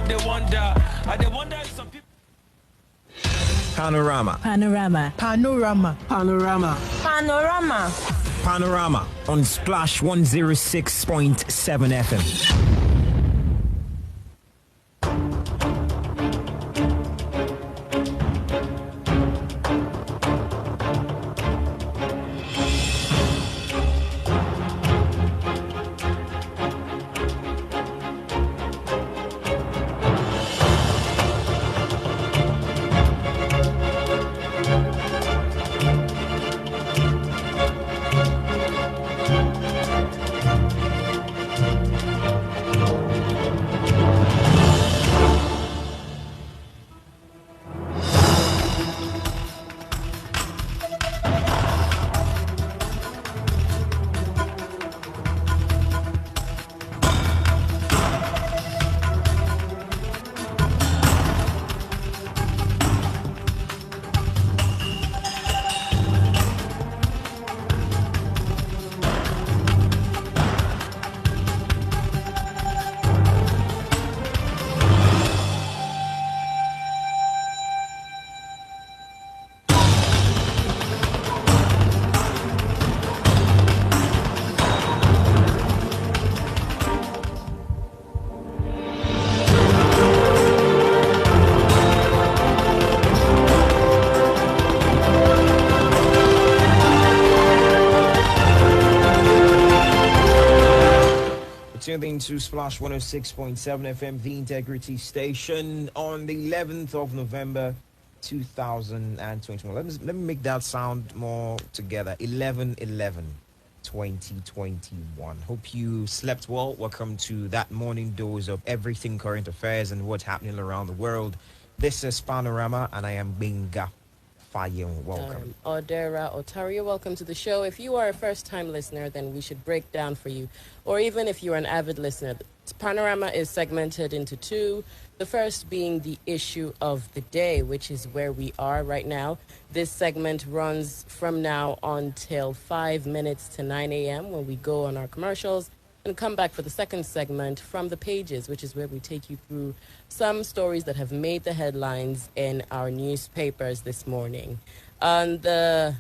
they wonder. I they wonder if some people. Panorama. Panorama. Panorama. Panorama. Panorama. Panorama on Splash 106.7 FM. Tuned into Splash 106.7 FM, the Integrity Station, on the 11th of November 2021. Let me make that sound more together. 11/11/2021. Hope you slept well. Welcome to that morning dose of everything current affairs and what's happening around the world. This is Panorama, and I am Benga. Welcome. Odera Otario, welcome to the show. If you are a first-time listener, then we should break down for you. Or even if you're an avid listener, Panorama is segmented into two. The first being the issue of the day, which is where we are right now. This segment runs from now until 5 minutes to 9 a.m. when we go on our commercials, and come back for the second segment from the pages, which is where we take you through some stories that have made the headlines in our newspapers this morning. On the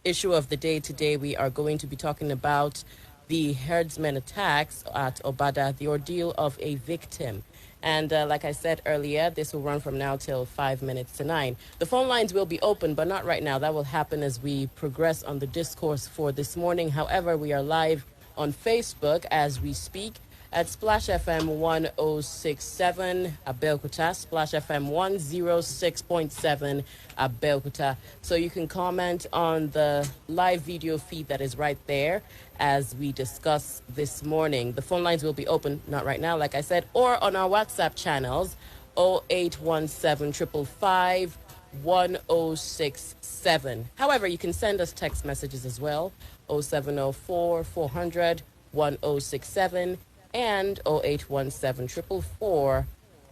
issue of the day today, we are going to be talking about the herdsmen attacks at OBADA, the ordeal of a victim. And like I said earlier, this will run from now till 5 minutes to 9. The phone lines will be open, but not right now. That will happen as we progress on the discourse for this morning. However, we are live on Facebook as we speak at Splash FM 106.7 Abeokuta, Splash FM 106.7 Abeokuta. So you can comment on the live video feed that is right there as we discuss this morning. The phone lines will be open, not right now, like I said, or on our WhatsApp channels, 0817 555 1067. However, you can send us text messages as well, 0704 400 1067 and 0817 444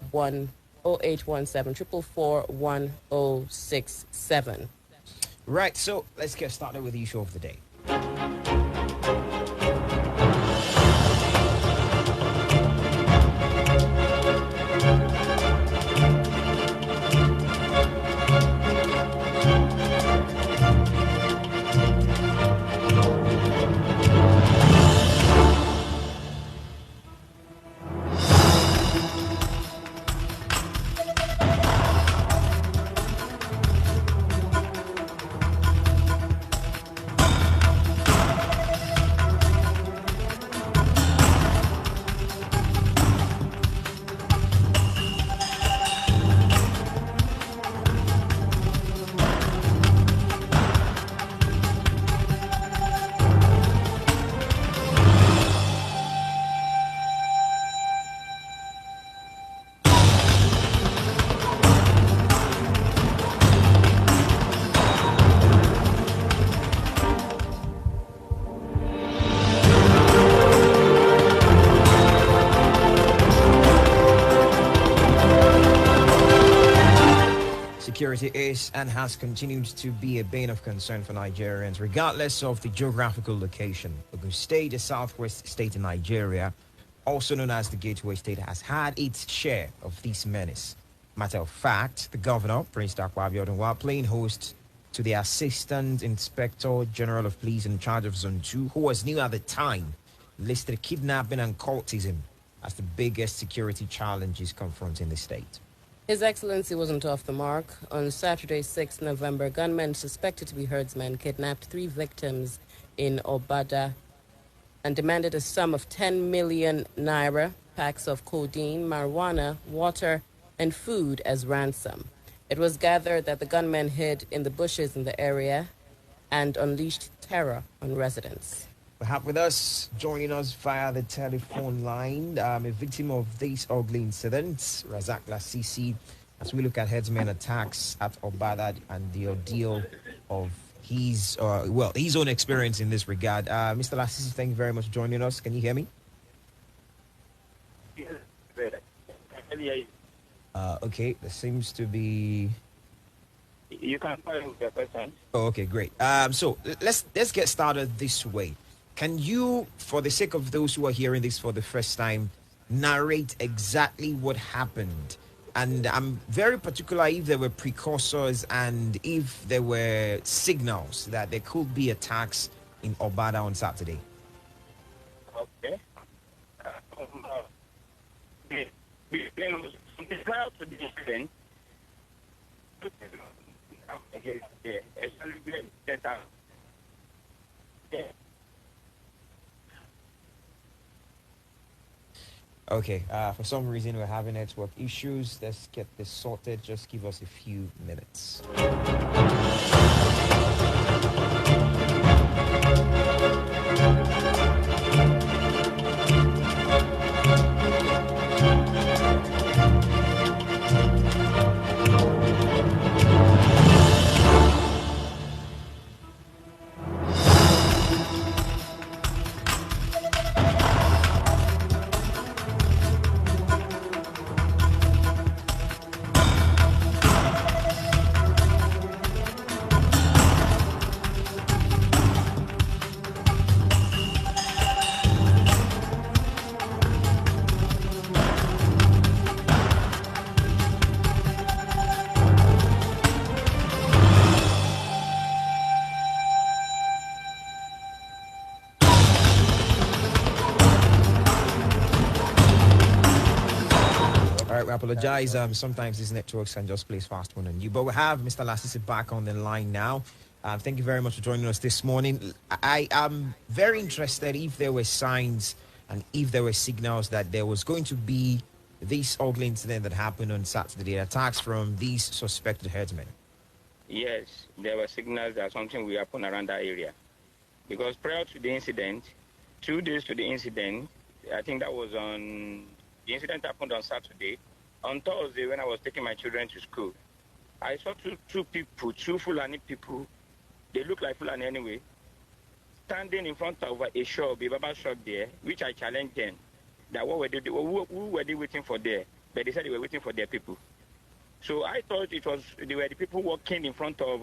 1067. Right, so let's get started with the issue of the day. Security is and has continued to be a bane of concern for Nigerians, regardless of the geographical location. Ogun State, a southwest state in Nigeria, also known as the Gateway State, has had its share of this menace. Matter of fact, the governor, Prince Dakwa Abiodun, while playing host to the Assistant Inspector General of Police in charge of Zone 2, who was new at the time, listed kidnapping and cultism as the biggest security challenges confronting the state. His Excellency wasn't off the mark. On Saturday, 6th November, gunmen suspected to be herdsmen kidnapped 3 victims in OBADA and demanded a sum of 10 million naira, packs of codeine, marijuana, water, and food as ransom. It was gathered that the gunmen hid in the bushes in the area and unleashed terror on residents. We have with us, joining us via the telephone line, a victim of this ugly incident, RAZAK LASISI, as we look at headsmen attacks at OBADA and the ordeal of his own experience in this regard. Mr. LASISI, thank you very much for joining us. Can you hear me? Yes, I can hear you. Okay, there seems to be... You can follow with the question. Oh, okay, great. So let's get started this way. Can you, for the sake of those who are hearing this for the first time, narrate exactly what happened? And I'm very particular if there were precursors and if there were signals that there could be attacks in OBADA on Saturday. Okay. Prior to the incident, Okay, for some reason we're having network issues. Let's get this sorted. Just give us a few minutes. I apologize. Sometimes these networks can just place fast one on you. But we have Mr. LASISI back on the line now. Thank you very much for joining us this morning. I am very interested if there were signs and if there were signals that there was going to be this ugly incident that happened on Saturday, attacks from these suspected herdsmen. yes, there were signals that something will happen around that area. Because prior to the incident, 2 days to the incident, I think that was on, the incident happened on Saturday. On Thursday, when I was taking my children to school, I saw two Fulani people, they look like Fulani anyway, standing in front of a shop, a barber shop there, which I challenged them. That what were they, who were they waiting for there? But they said they were waiting for their people. So I thought they were the people walking in front of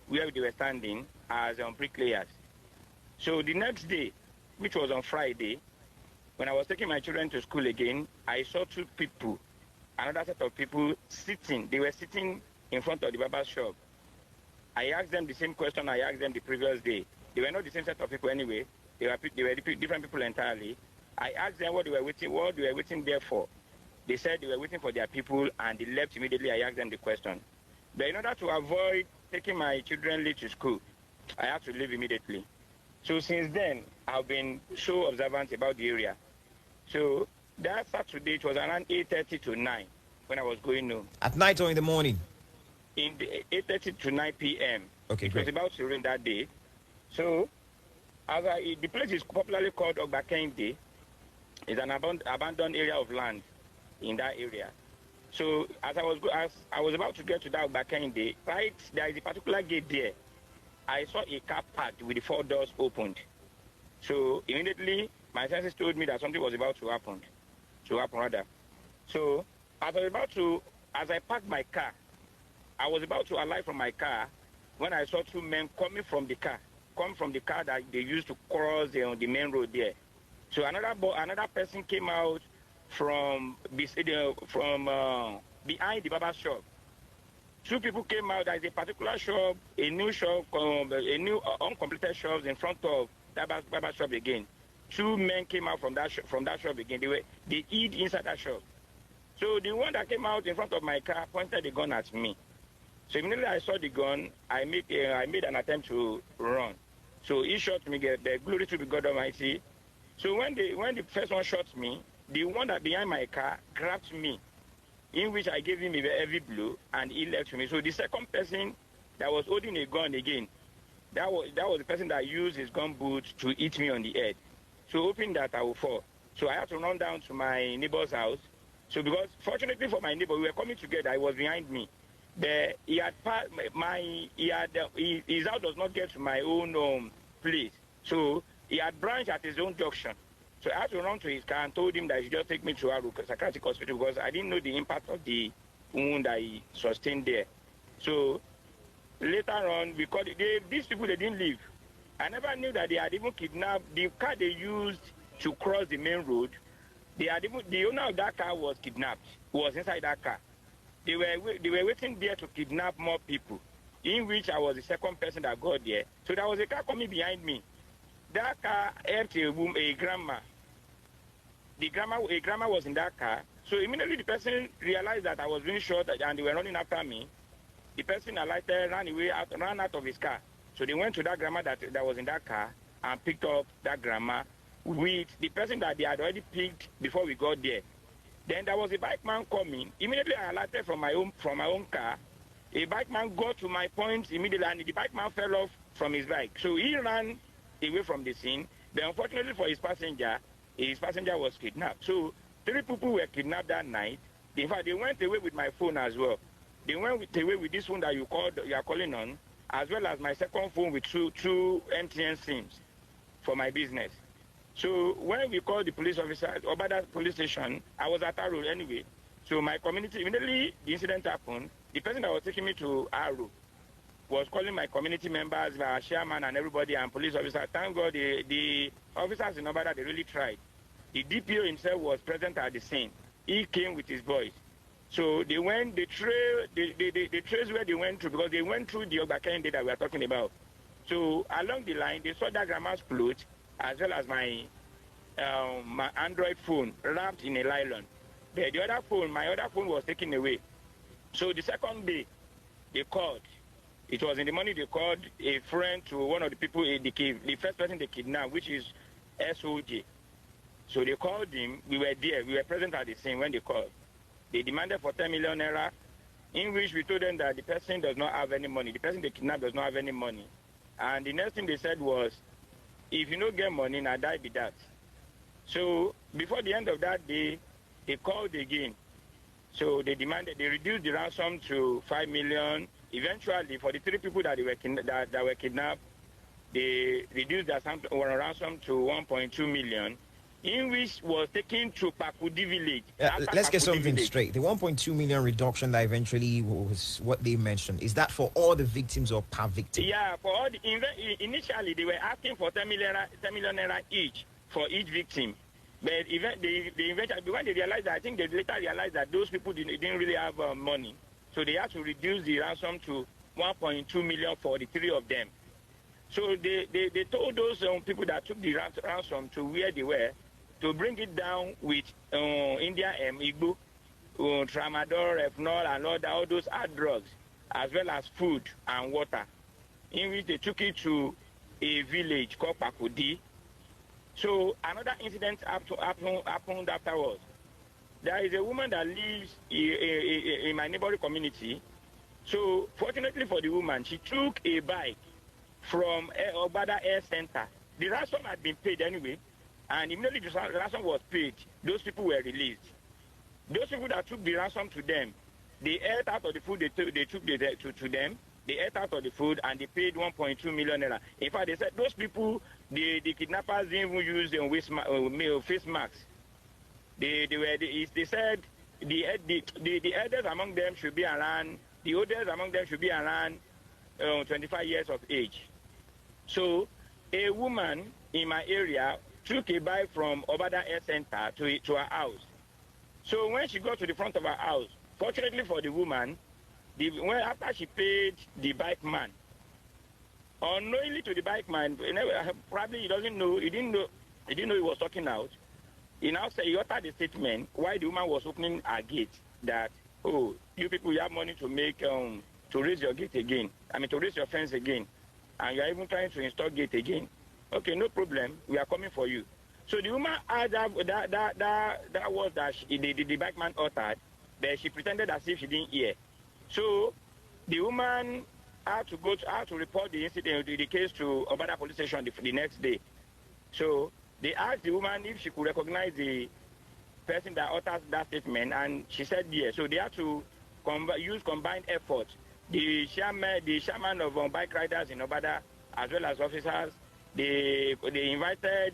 where they were standing as bricklayers. So the next day, which was on Friday, when I was taking my children to school again, I saw 2 people, another set of people sitting. They were sitting in front of the barber shop. I asked them the same question I asked them the previous day. They were not the same set of people anyway. They were different people entirely. I asked them what they were waiting there for. They said they were waiting for their people and they left immediately. I asked them the question. But in order to avoid taking my children late to school, I had to leave immediately. So since then, I've been so observant about the area. So that Saturday, it was around 8:30 to 9 when I was going home. At night or in the morning? In the 8:30 to 9 p.m. Okay, It great. was about to rain that day. So the place is popularly called Ogbakende. It's an abandoned area of land in that area. So as I was about to get to that Ogbakende, right, there is a particular gate there. I saw a car parked with the 4 doors opened. So immediately, my senses told me that something was about to happen. So as I parked my car, I was about to alight from my car when I saw 2 men coming from the car that they used to cross the main road there. So another person came out from behind the barber shop. Two people came out. There's a particular shop, a new shop, a new uncompleted shop in front of that barber shop again. Two men came out from that shop again. They hid inside that shop. So the one that came out in front of my car pointed the gun at me. So immediately I saw the gun, I made an attempt to run. So he shot me. The glory to be God Almighty. So when the first one shot me, the one that behind my car grabbed me, in which I gave him a heavy blow, and he left me. So the second person that was holding a gun again, that was the person that used his gun boot to hit me on the head. So hoping that I will fall. So I had to run down to my neighbor's house. So because fortunately for my neighbor, we were coming together. He was behind me. His house does not get to my own place. So he had branched at his own junction. So I had to run to his car and told him that he should just take me to our psychiatric hospital because I didn't know the impact of the wound that he sustained there. So later on, because these people, they didn't leave. I never knew that they had even kidnapped the car they used to cross the main road. The owner of that car was kidnapped, was inside that car. They were waiting there to kidnap more people, in which I was the second person that got there. So there was a car coming behind me. That car helped a grandma. A grandma was in that car. So immediately the person realized that I was being shot and they were running after me. The person alighted, ran out of his car. So they went to that grandma that was in that car and picked up that grandma with the person that they had already picked before we got there. Then there was a bike man coming. Immediately I alighted from my own car. A bike man got to my point immediately and the bike man fell off from his bike. So he ran away from the scene. But unfortunately for his passenger was kidnapped. So 3 people were kidnapped that night. In fact, they went away with my phone as well. They went away with this phone that you are calling on, as well as my second phone with two MTN SIMs for my business. So when we called the police officer, OBADA police station, I was at Aro anyway. So my community, immediately the incident happened, the person that was taking me to Aro was calling my community members, my chairman and everybody and police officer. Thank God the officers in OBADA, they really tried. The DPO himself was present at the scene. He came with his boys. So they went, they traced where they went through because they went through the Obakende that we are talking about. So along the line, they saw that grandma's clothes as well as my Android phone wrapped in a nylon. But my other phone was taken away. So the second day, they called. It was in the morning they called a friend to one of the people, the first person they kidnapped, which is SOJ. So they called him. We were there. We were present at the scene when they called. They demanded for 10 million naira, in which we told them that the person does not have any money. The person they kidnapped does not have any money. And the next thing they said was, if you don't get money, now die be that. So before the end of that day, they called again. So they reduced the ransom to 5 million. Eventually, for the 3 people that were kidnapped, they reduced their ransom to 1.2 million. In which was taken to Pakudi village. Let's get something straight. The 1.2 million reduction that eventually was what they mentioned, is that for all the victims or per victim? Yeah, for all initially they were asking for 10 million naira each for each victim. But eventually, when they realized that, I think they later realized that those people didn't really have money. So they had to reduce the ransom to 1.2 million for the 3 of them. So they told those people that took the ransom to where they were, to bring it down with India Igbo, Tramadol, Refnol, and all those hard drugs, as well as food and water, in which they took it to a village called Pakudi. So another incident happened afterwards. There is a woman that lives in my neighboring community. So fortunately for the woman, she took a bike from OBADA Air Center. The ransom had been paid anyway, and immediately the ransom was paid, those people were released. Those people that took the ransom to them, they ate out of the food they took to them, they ate out of the food and they paid 1.2 million naira. In fact, they said those people, the kidnappers didn't even use face masks. They said the elders among them should be around, the oldest among them should be around 25 years of age. So a woman in my area took a bike from OBADA Air Center to her house. So when she got to the front of her house, fortunately for the woman, after she paid the bike man, unknowingly to the bike man, probably he didn't know he was talking out. He uttered a statement while the woman was opening her gate that, oh, you people, you have money to make to raise your gate again. To raise your fence again, and you are even trying to install gate again. Okay, no problem. We are coming for you. So the woman had that was that the bike man uttered, but she pretended as if she didn't hear. So the woman had to report the incident, the case to OBADA police station the next day. So they asked the woman if she could recognize the person that uttered that statement, and she said yes. So they had to use combined efforts. The chairman of bike riders in OBADA, as well as officers, they invited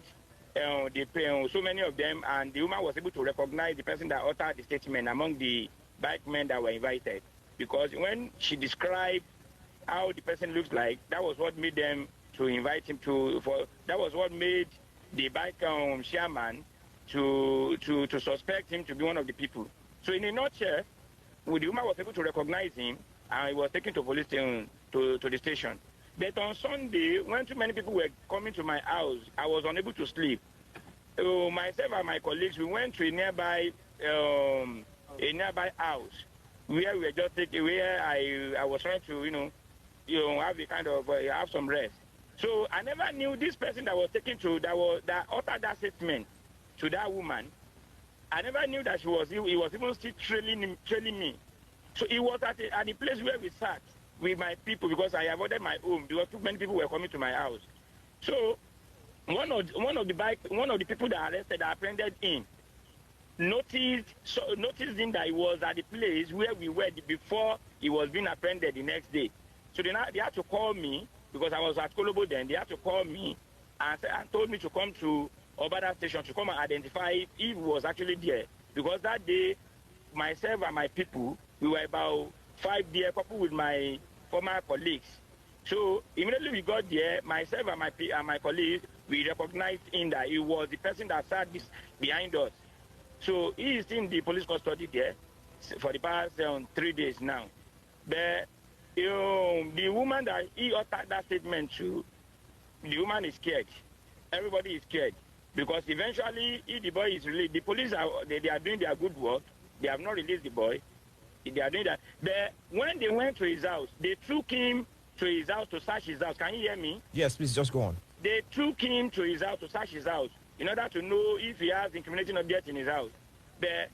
so many of them, and the woman was able to recognize the person that uttered the statement among the bike men that were invited. Because when she described how the person looks like, that was what made them to invite him that was what made the bike chairman to suspect him to be one of the people. So in a nutshell, the woman was able to recognize him, and he was taken to police station, to the station. But on Sunday, when too many people were coming to my house, I was unable to sleep. Myself and my colleagues, we went to a nearby house where we were just where I was trying to have a kind of have some rest. So I never knew this person that was taken to that uttered that statement to that woman. I never knew that he was even still trailing me. So he was at the place where we sat with my people, because I avoided my home because too many people were coming to my house. So one of the people that arrested, that apprehended him, noticed him that he was at the place where we were before he was being apprehended the next day. So they had to call me, because I was at Kolobo then. They had to call me and told me to come to OBADA station to come and identify if he was actually there. Because that day, myself and my people, we were about 5 there, coupled with my former colleagues. So immediately we got there, myself and my colleagues, we recognized him that he was the person that sat behind us. So he is in the police custody there for the past 3 days now. But the woman that he uttered that statement to, the woman is scared. Everybody is scared. Because eventually, if the boy is released, the police they are doing their good work. They have not released the boy. They are doing that. But when they went to his house, they took him to his house to search his house. Can you hear me? Yes, please, just go on. They took him to his house to search his house in order to know if he has incriminating objects in his house. But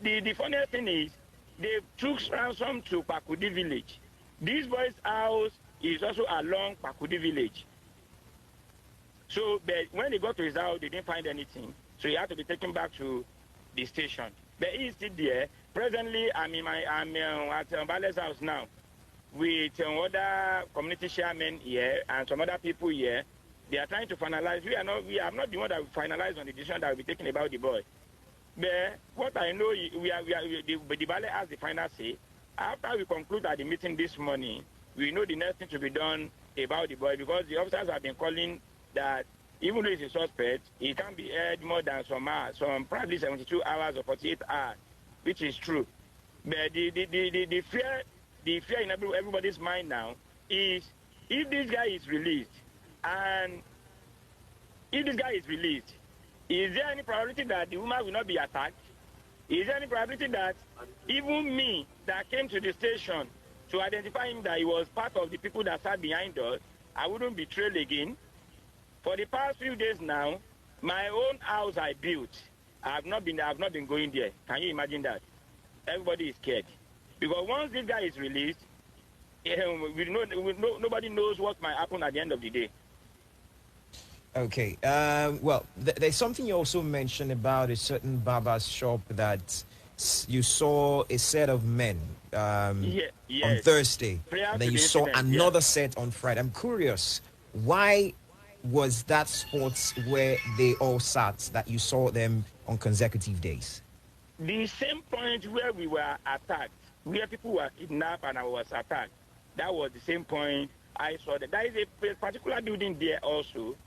the funniest thing is, they took ransom to Pakudi village. This boy's house is also along Pakudi village. So, but when they got to his house, they didn't find anything. So he had to be taken back to the station. But he is still there. Presently, I'm at Mbale's house now with other community chairmen here and some other people here. They are trying to finalize. We are not the one that will finalize on the decision that will be taken about the boy. But what I know, the Bale has the final say. After we conclude at the meeting this morning, we know the next thing to be done about the boy, because the officers have been calling that even though he's a suspect, he can't be held more than some hours, probably 72 hours or 48 hours, which is true. But the fear in everybody's mind now is, if this guy is released, is there any probability that the woman will not be attacked? Is there any probability that even me that came to the station to identify him that he was part of the people that sat behind us, I wouldn't be trailed again? For the past few days now, my own house I built, I have not been going there. Can you imagine that? Everybody is scared. Because once this guy is released, nobody knows what might happen at the end of the day. Okay. Well, there's something you also mentioned about a certain barber's shop that you saw a set of men on Thursday. And then you saw another set on Friday. I'm curious, why was that spots where they all sat that you saw them on consecutive days? The same point where we were attacked, where people were kidnapped and I was attacked, that was the same point I saw. There is a particular building there also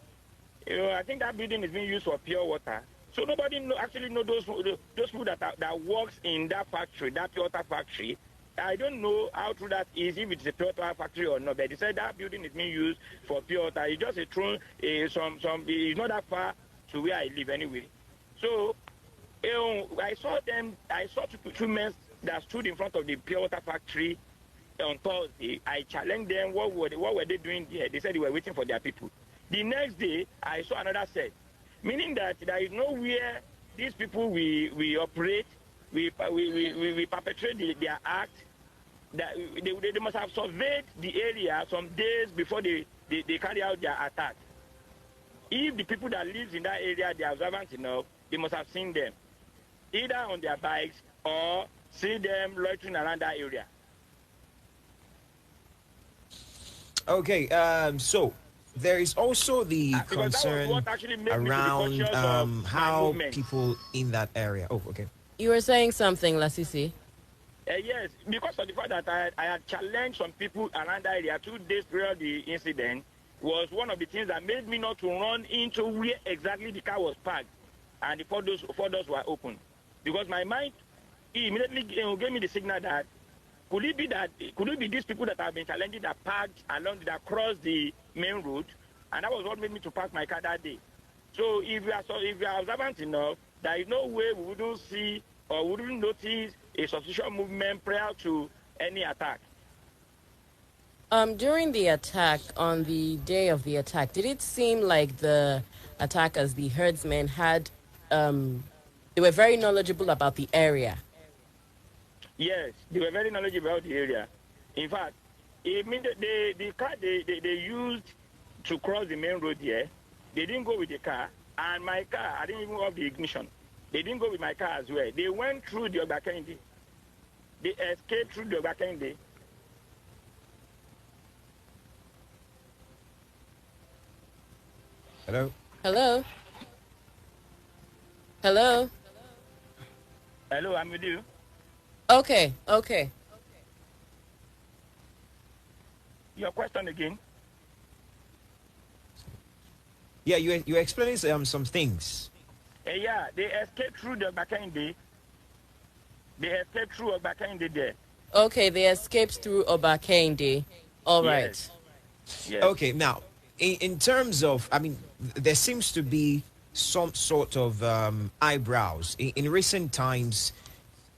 I think that building is being used for pure water. So nobody actually know those people that works in that factory, that pure water factory. I don't know how true that is, if it's a pure water factory or not. But they said that building is being used for pure water. It's just a true, it's not that far to where I live anyway. So I saw two men that stood in front of the pure water factory on Thursday. I challenged them. What were they doing there? They said they were waiting for their people. The next day, I saw another set, meaning that there is nowhere these people we operate, we perpetrate their act. That they must have surveyed the area some days before they carry out their attack. If the people that live in that area, they are observant enough, they must have seen them, either on their bikes or see them loitering around that area. Okay, so there is also the concern around how people in that area. Oh, okay. You were saying something, LASISI. Yes, because of the fact that I had challenged some people around that area 2 days prior to the incident was one of the things that made me not to run into where exactly the car was parked and the four doors were open. Because my mind immediately gave me the signal that could it be these people that have been challenging that parked along, that crossed the main road, and that was what made me to park my car that day. So if we are observant enough, there is no way we wouldn't see or wouldn't notice a suspicious movement prior to any attack. During the attack, on the day of the attack, did it seem like the attackers, the herdsmen, they were very knowledgeable about the area? Yes, they were very knowledgeable about the area. In fact, the car they used to cross the main road here, they didn't go with the car, and my car, I didn't even off the ignition. They didn't go with my car as well. They went through the Obakende. They escaped through the Obakende. Hello? Hello? Hello? Hello, I'm with you. Okay. Your question again? Yeah, you're explaining some things. Yeah, they escaped through the Obakende. They escaped through Obakende there. Okay, they escaped through Obakende. All right. Yes. Okay, now, in terms of, there seems to be some sort of eyebrows. In recent times,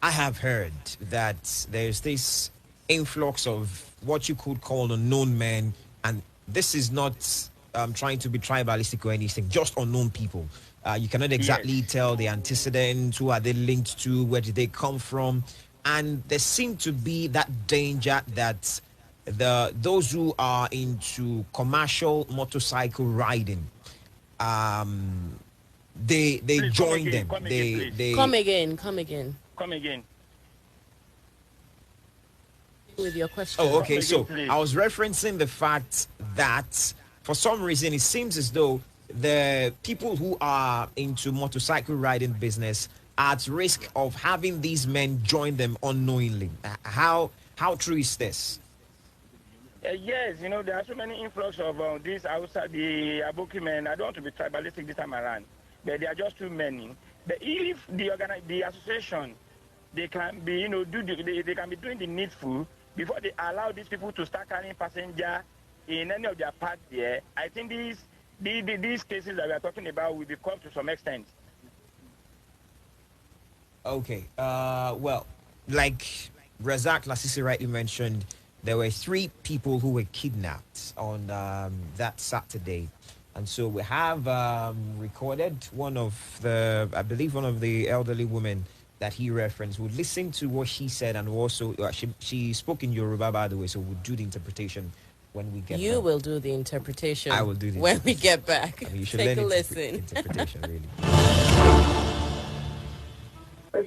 I have heard that there's this influx of what you could call unknown men, and this is not trying to be tribalistic or anything, just unknown people. You cannot exactly tell the antecedents, who are they linked to, where did they come from, and there seemed to be that danger that those who are into commercial motorcycle riding, they Please, join them. Come again. With your question. Oh, okay. So Please. I was referencing the fact that for some reason it seems as though the people who are into motorcycle riding business are at risk of having these men join them unknowingly. How true is this? Yes, there are so many influx of this outside the Aboki men. I don't want to be tribalistic this time around, but there are just too many. But if the association, they can be, they can be doing the needful before they allow these people to start carrying passenger in any of their parts there. I think these cases that we are talking about will be caught to some extent. Okay. Well, like RAZAK LASISI rightly mentioned, there were 3 people who were kidnapped on that Saturday. And so we have recorded one of the elderly women that he referenced. We'll listen to what she said, and also she spoke in Yoruba, by the way, so we'll do the interpretation when we get back. You will do the interpretation. I will do the when we get back. You should Take learn a listen. interpretation, really.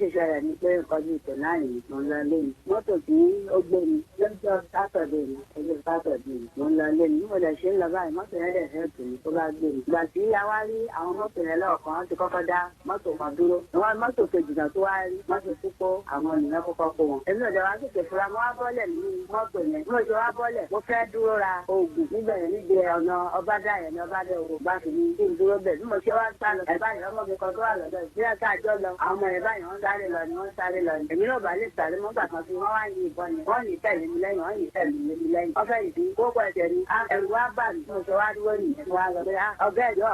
ṣe ṣẹlẹ̀ ní pé ọdún ìtò náà yìí mo ń lọ lé mi mọ́tò tí ó gbé mi lọ́jọ́ sátọ̀dé mi ọjọ́ sátọ̀dé mi mo ń lọ lé mi mo lè ṣe ń lọ báyìí mọ́tò yẹn dẹ̀ fẹ́ tù mí tó bá gbé mi ìgbà tí a wá rí àwọn mọ́tò yẹn lọ́ọ̀kan ti kọ́kọ́ dá mọ́tò kan dúró àwọn mọ́tò kejì náà tó wá rí mọ́tò púpọ̀ àwọn ènìyàn kọ́kọ́ kó wọn èmi ò dẹ̀ wá tètè fura mo wá bọ́lẹ̀ nínú mọ́tò yẹn mo ṣe wá bọ́lẹ̀ mo fẹ́ dúró ra oògùn níbẹ̀ yẹn níbi ọ̀nà ọbádà yẹn ní ọbádà òògùn bá fi ní kí n dúró bẹ̀ bí mo ṣe wá sá lọ ẹ̀ báyìí ọmọ mi kan tó wà lọ́dọ̀ ìpínlẹ̀ káàjọ lọ àwọn ọmọ ẹ̀ báyìí wọ́n sáré lọ ni wọ́n sáré lọ ni èmi náà bá lè sáré mọ́gbà kan fi wọ́n wá ní ìbọn ni wọ́n ní tẹ̀lé mi lẹ́yìn wọ́n ní tẹ̀lé mi lẹ́yìn wọ́n fẹ́ ìdí kókó ẹ̀jẹ̀ ni ẹ̀rù wá bà mí mo ṣe wá dúró nìyẹn wá lọ pé ọ̀gá ẹ̀jọ́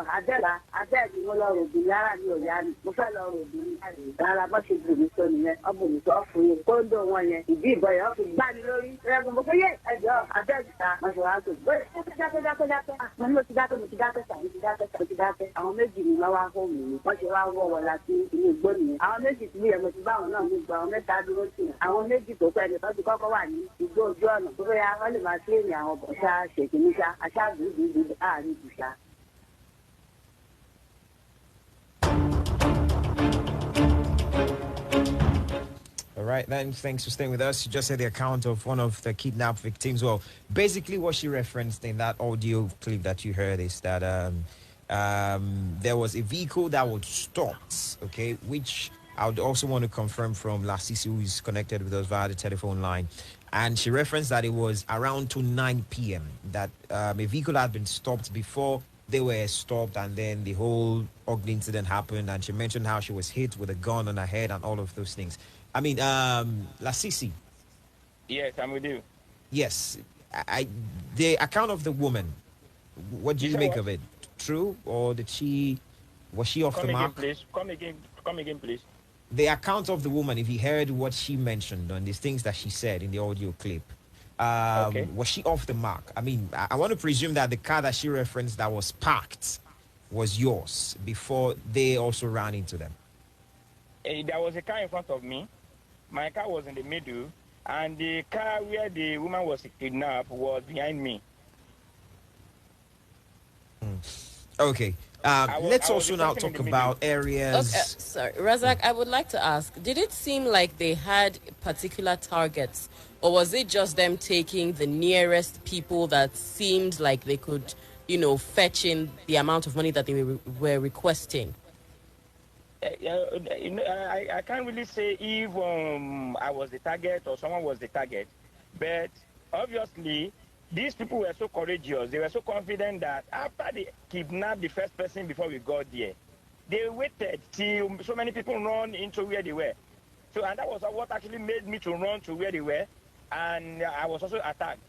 adẹ́ẹ̀dì mo lọ rògbì lára mi ò yá mi mo fẹ́ lọ rògbì ní rárá bọ́ ṣe gbòmí tó nìyẹn ọ̀bùn mi tó fún yẹn kóńdó wọn yẹn ìdí ìbọn yẹn wọ́n fi gbá mi lórí ẹ̀rù mo fẹ́ yẹ ẹ̀jọ́ adẹ́ẹ̀dì ta mo ṣe wá tó dákẹ́ mo ní mo ti dákẹ́ àwọn méjì ni wọ́n wá fún mi wọ́n ṣe wá wọ́ wọ láti inú igbó nìyẹn àwọn méjì tí mo ti bá àwọn náà ní gbà àwọn mẹ́ta dúró sí àwọn méjì tó pẹ́ ní tọ́jú kọ́kọ́ wà ní igbó ojú ọ̀nà tó fẹ́ yá wọ́n lè máa tún èèyàn àwọn bọ̀ṣá ṣèkìníṣá aṣáàbùdùdù àárín ìbùṣá. All right, then, thanks for staying with us. You just said the account of one of the kidnapped victims. Well, basically what she referenced in that audio clip that you heard is that there was a vehicle that was stopped, okay, which I would also want to confirm from LASISI, who is connected with us via the telephone line. And she referenced that it was around to 9 p.m. that a vehicle had been stopped before they were stopped, and then the whole Ogun incident happened. And she mentioned how she was hit with a gun on her head and all of those things. I mean, LASISI. Yes, I'm with you. Yes. The account of the woman, what do you make of it? True? Or was she off the mark? Come again, please. The account of the woman, if you heard what she mentioned on these things that she said in the audio clip, was she off the mark? I mean, I want to presume that the car that she referenced that was parked was yours before they also ran into them. There was a car in front of me. My car was in the middle, and the car where the woman was kidnapped was behind me. Okay. Let's also now talk about areas. Okay, sorry, Razak, I would like to ask, did it seem like they had particular targets, or was it just them taking the nearest people that seemed like they could, fetch in the amount of money that they were requesting? I can't really say if I was the target or someone was the target, but obviously these people were so courageous. They were so confident that after they kidnapped the first person before we got there, they waited till so many people run into where they were. So, and that was what actually made me to run to where they were, and I was also attacked.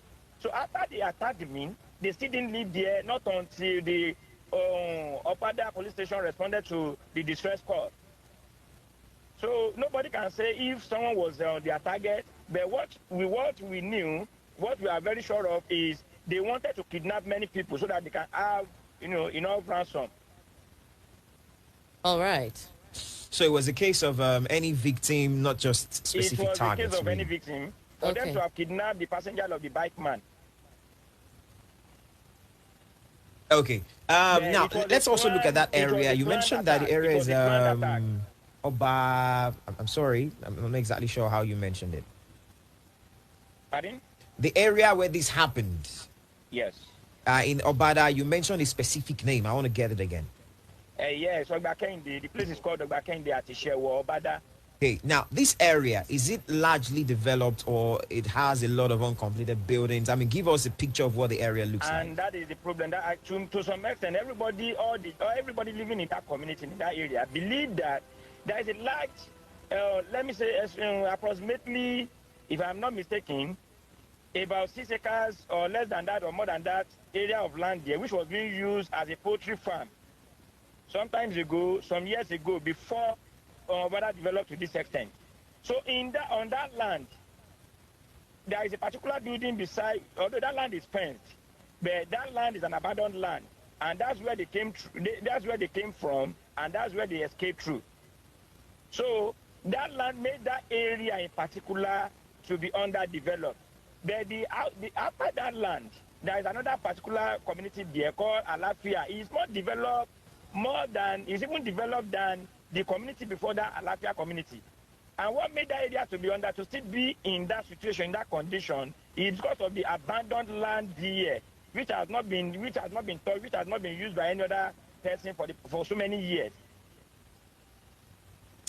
So after they attacked me, they still didn't leave there, not until the OBADA police station responded to the distress call. So nobody can say if someone was their target, but what we knew, what we are very sure of is they wanted to kidnap many people so that they can have, enough ransom. All right. So it was a case of any victim, not just specific targets. It was a case of any victim for them to have kidnapped the passenger of the bike man. Okay. Now, let's also look at that area. You mentioned that the area is Oba. I'm sorry. I'm not exactly sure how you mentioned it. Pardon? The area where this happened. Yes. In OBADA, you mentioned a specific name. I want to get it again. Yes, Ogbakende. The place is called Ogbakende at Ishewo, OBADA. Okay, now this area, is it largely developed or it has a lot of uncompleted buildings? I mean, give us a picture of what the area looks like. And that is the problem. That to some extent, everybody living in that community, in that area, believe that there is a large, let me say, approximately, if I'm not mistaken, about 6 acres or less than that or more than that area of land there, which was being used as a poultry farm. Some years ago, before OBADA developed to this extent. So on that land, there is a particular building beside, although that land is fenced, but that land is an abandoned land, and that's where they came. That's where they came from, and that's where they escaped through. So that land made that area in particular to be underdeveloped. But after that land, there is another particular community there called Alafia. It's even developed than the community before that Alafia community. And what made that area to be under, to still be in that situation, in that condition, is because of the abandoned land there, which has not been touched, which has not been used by any other person for so many years.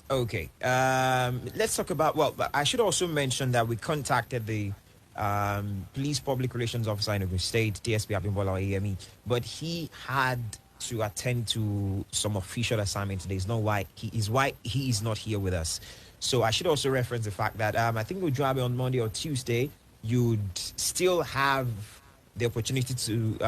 Okay. Let's talk about. Well, I should also mention that we contacted the police public relations officer in Ogun State, DSP Abimbola AME, but he had to attend to some official assignment today. It's not why he is not here with us. So I should also reference the fact that I think with Joabe on Monday or Tuesday, you'd still have the opportunity to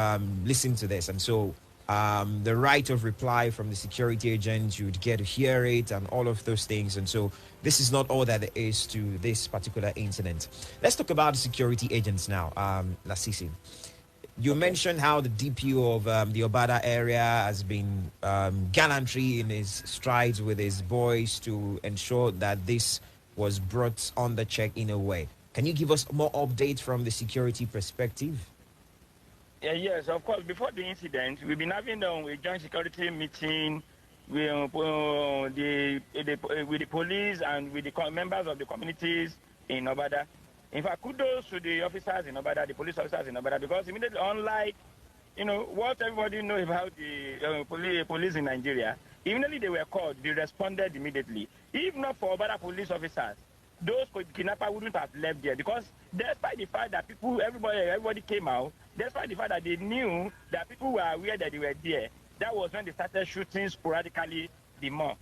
listen to this. And so the right of reply from the security agent, you'd get to hear it and all of those things. And so this is not all that there is to this particular incident. Let's talk about the security agents now, LASISI. You mentioned how the DPO of the OBADA area has been gallantry in his strides with his boys to ensure that this was brought under check in a way. Can you give us more updates from the security perspective? Yes, of course. Before the incident, we've been having a joint security meeting with the police and with the members of the communities in OBADA. In fact, kudos to the officers in OBADA, the police officers in OBADA, because immediately, unlike, what everybody knows about the police in Nigeria, immediately they were called, they responded immediately. If not for OBADA police officers, those kidnappers wouldn't have left there, because despite the fact that everybody came out, despite the fact that they knew that people were aware that they were there, that was when they started shooting sporadically the more.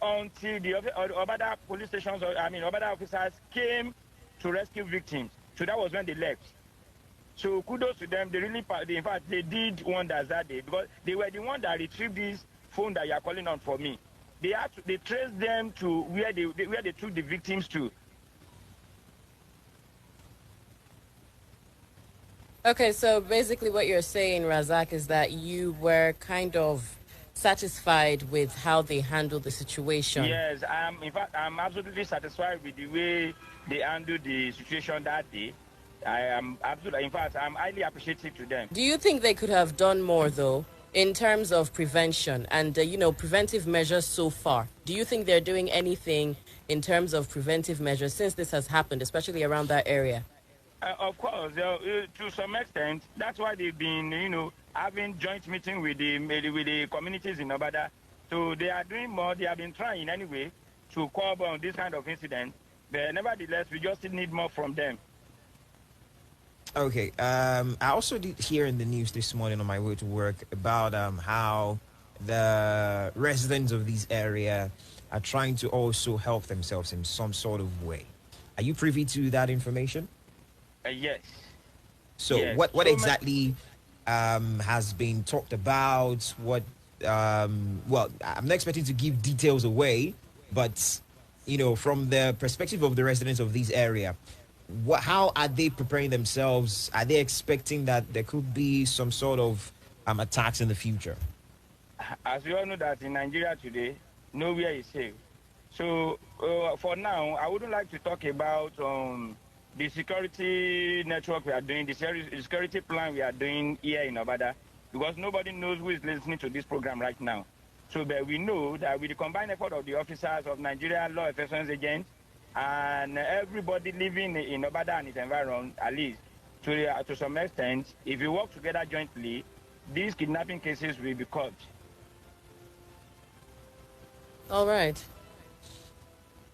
Until the OBADA police stations, OBADA officers came to rescue victims. So that was when they left. So kudos to them. In fact, they did wonders that day, because they were the ones that retrieved this phone that you are calling on for me. They traced them to where they took the victims to. Okay, so basically what you're saying, Razak, is that you were kind of satisfied with how they handled the situation. Yes, in fact, I'm absolutely satisfied with the way they handled the situation that day. I am absolutely, in fact, I'm highly appreciative to them. Do you think they could have done more, though, in terms of prevention and, preventive measures so far? Do you think they're doing anything in terms of preventive measures since this has happened, especially around that area? Of course, to some extent, that's why they've been, having joint meeting with the communities in OBADA. So they are doing more. They have been trying anyway to curb on this kind of incident. But nevertheless, we just still need more from them. Okay. I also did hear in the news this morning on my way to work about how the residents of this area are trying to also help themselves in some sort of way. Are you privy to that information? Yes. So yes. What exactly has been talked about? What well, I'm not expecting to give details away, but from the perspective of the residents of this area, how are they preparing themselves? Are they expecting that there could be some sort of attacks in the future? As we all know that in Nigeria today, nowhere is safe. So for now, I wouldn't like to talk about the security network we are doing, the security plan we are doing here in OBADA, because nobody knows who is listening to this program right now. So but we know that with the combined effort of the officers of Nigeria law enforcement agents and everybody living in OBADA and its environment, at least to some extent, if we work together jointly, these kidnapping cases will be caught. All right.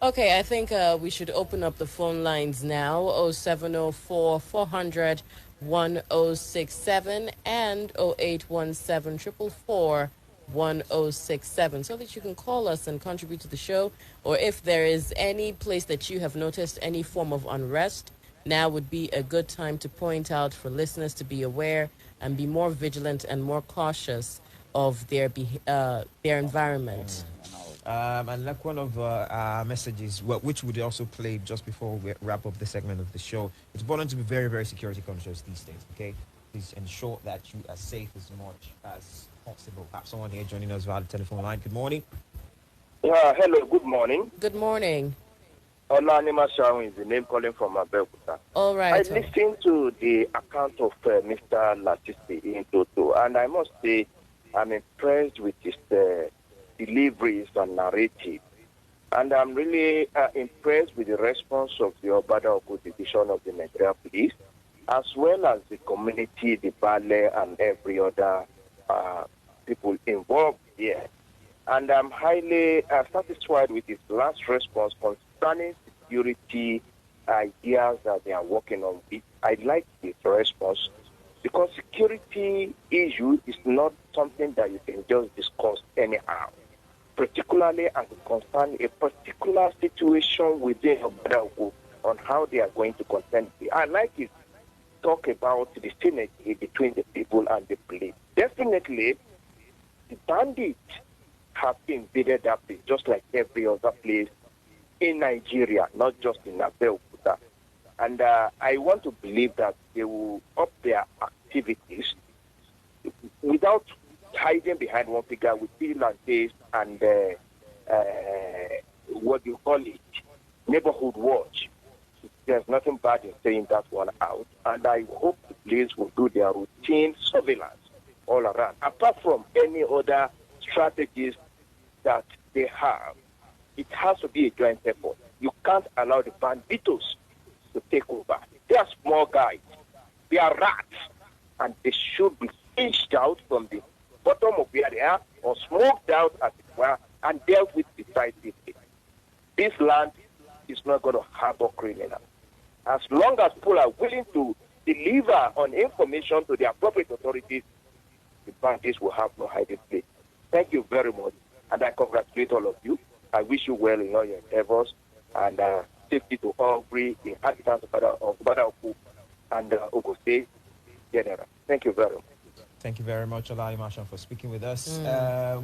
Okay, I think we should open up the phone lines now. 0704 400 1067 and 0817 444 1067, so that you can call us and contribute to the show. Or if there is any place that you have noticed any form of unrest, now would be a good time to point out for listeners to be aware and be more vigilant and more cautious of their environment. And like one of our messages, which would also play just before we wrap up the segment of the show, it's important to be very, very security conscious these days, okay? Please ensure that you are safe as much as possible. Have someone here joining us via the telephone line. Good morning. Hello, good morning. Good morning. Olanima Sharon is the name, calling from Abeokuta. All right. I listened to the account of Mr. LASISI in Toto, and I must say I'm impressed with his deliveries and narrative. And I'm really impressed with the response of the Ogun division of the Nigeria Police, as well as the community, the ballet, and every other people involved here. And I'm highly satisfied with his last response concerning security ideas that they are working on. I like his response because security issue is not something that you can just discuss anyhow, particularly as it concerns a particular situation within OBADA on how they are going to contend. I like his talk about the synergy between the people and the police. Definitely, the bandits have invaded that place just like every other place in Nigeria, not just in Abeokuta. And I want to believe that they will up their activities without hiding behind one figure with vigilantes and what you call it, neighborhood watch. There's nothing bad in saying that one out. And I hope the police will do their routine surveillance all around. Apart from any other strategies that they have, it has to be a joint effort. You can't allow the banditos to take over. They are small guys. They are rats. And they should be fished out from the bottom of where they are or smoked out, as it were, and dealt with decisively. This land is not going to harbor criminals. As long as people are willing to deliver on information to the appropriate authorities, the bandits will have no hiding place. Thank you very much, and I congratulate all of you. I wish you well in all your endeavors, and safety to all three inhabitants of Ogun and Ogun State General. Thank you very much. Thank you very much, Olai Marshall, for speaking with us.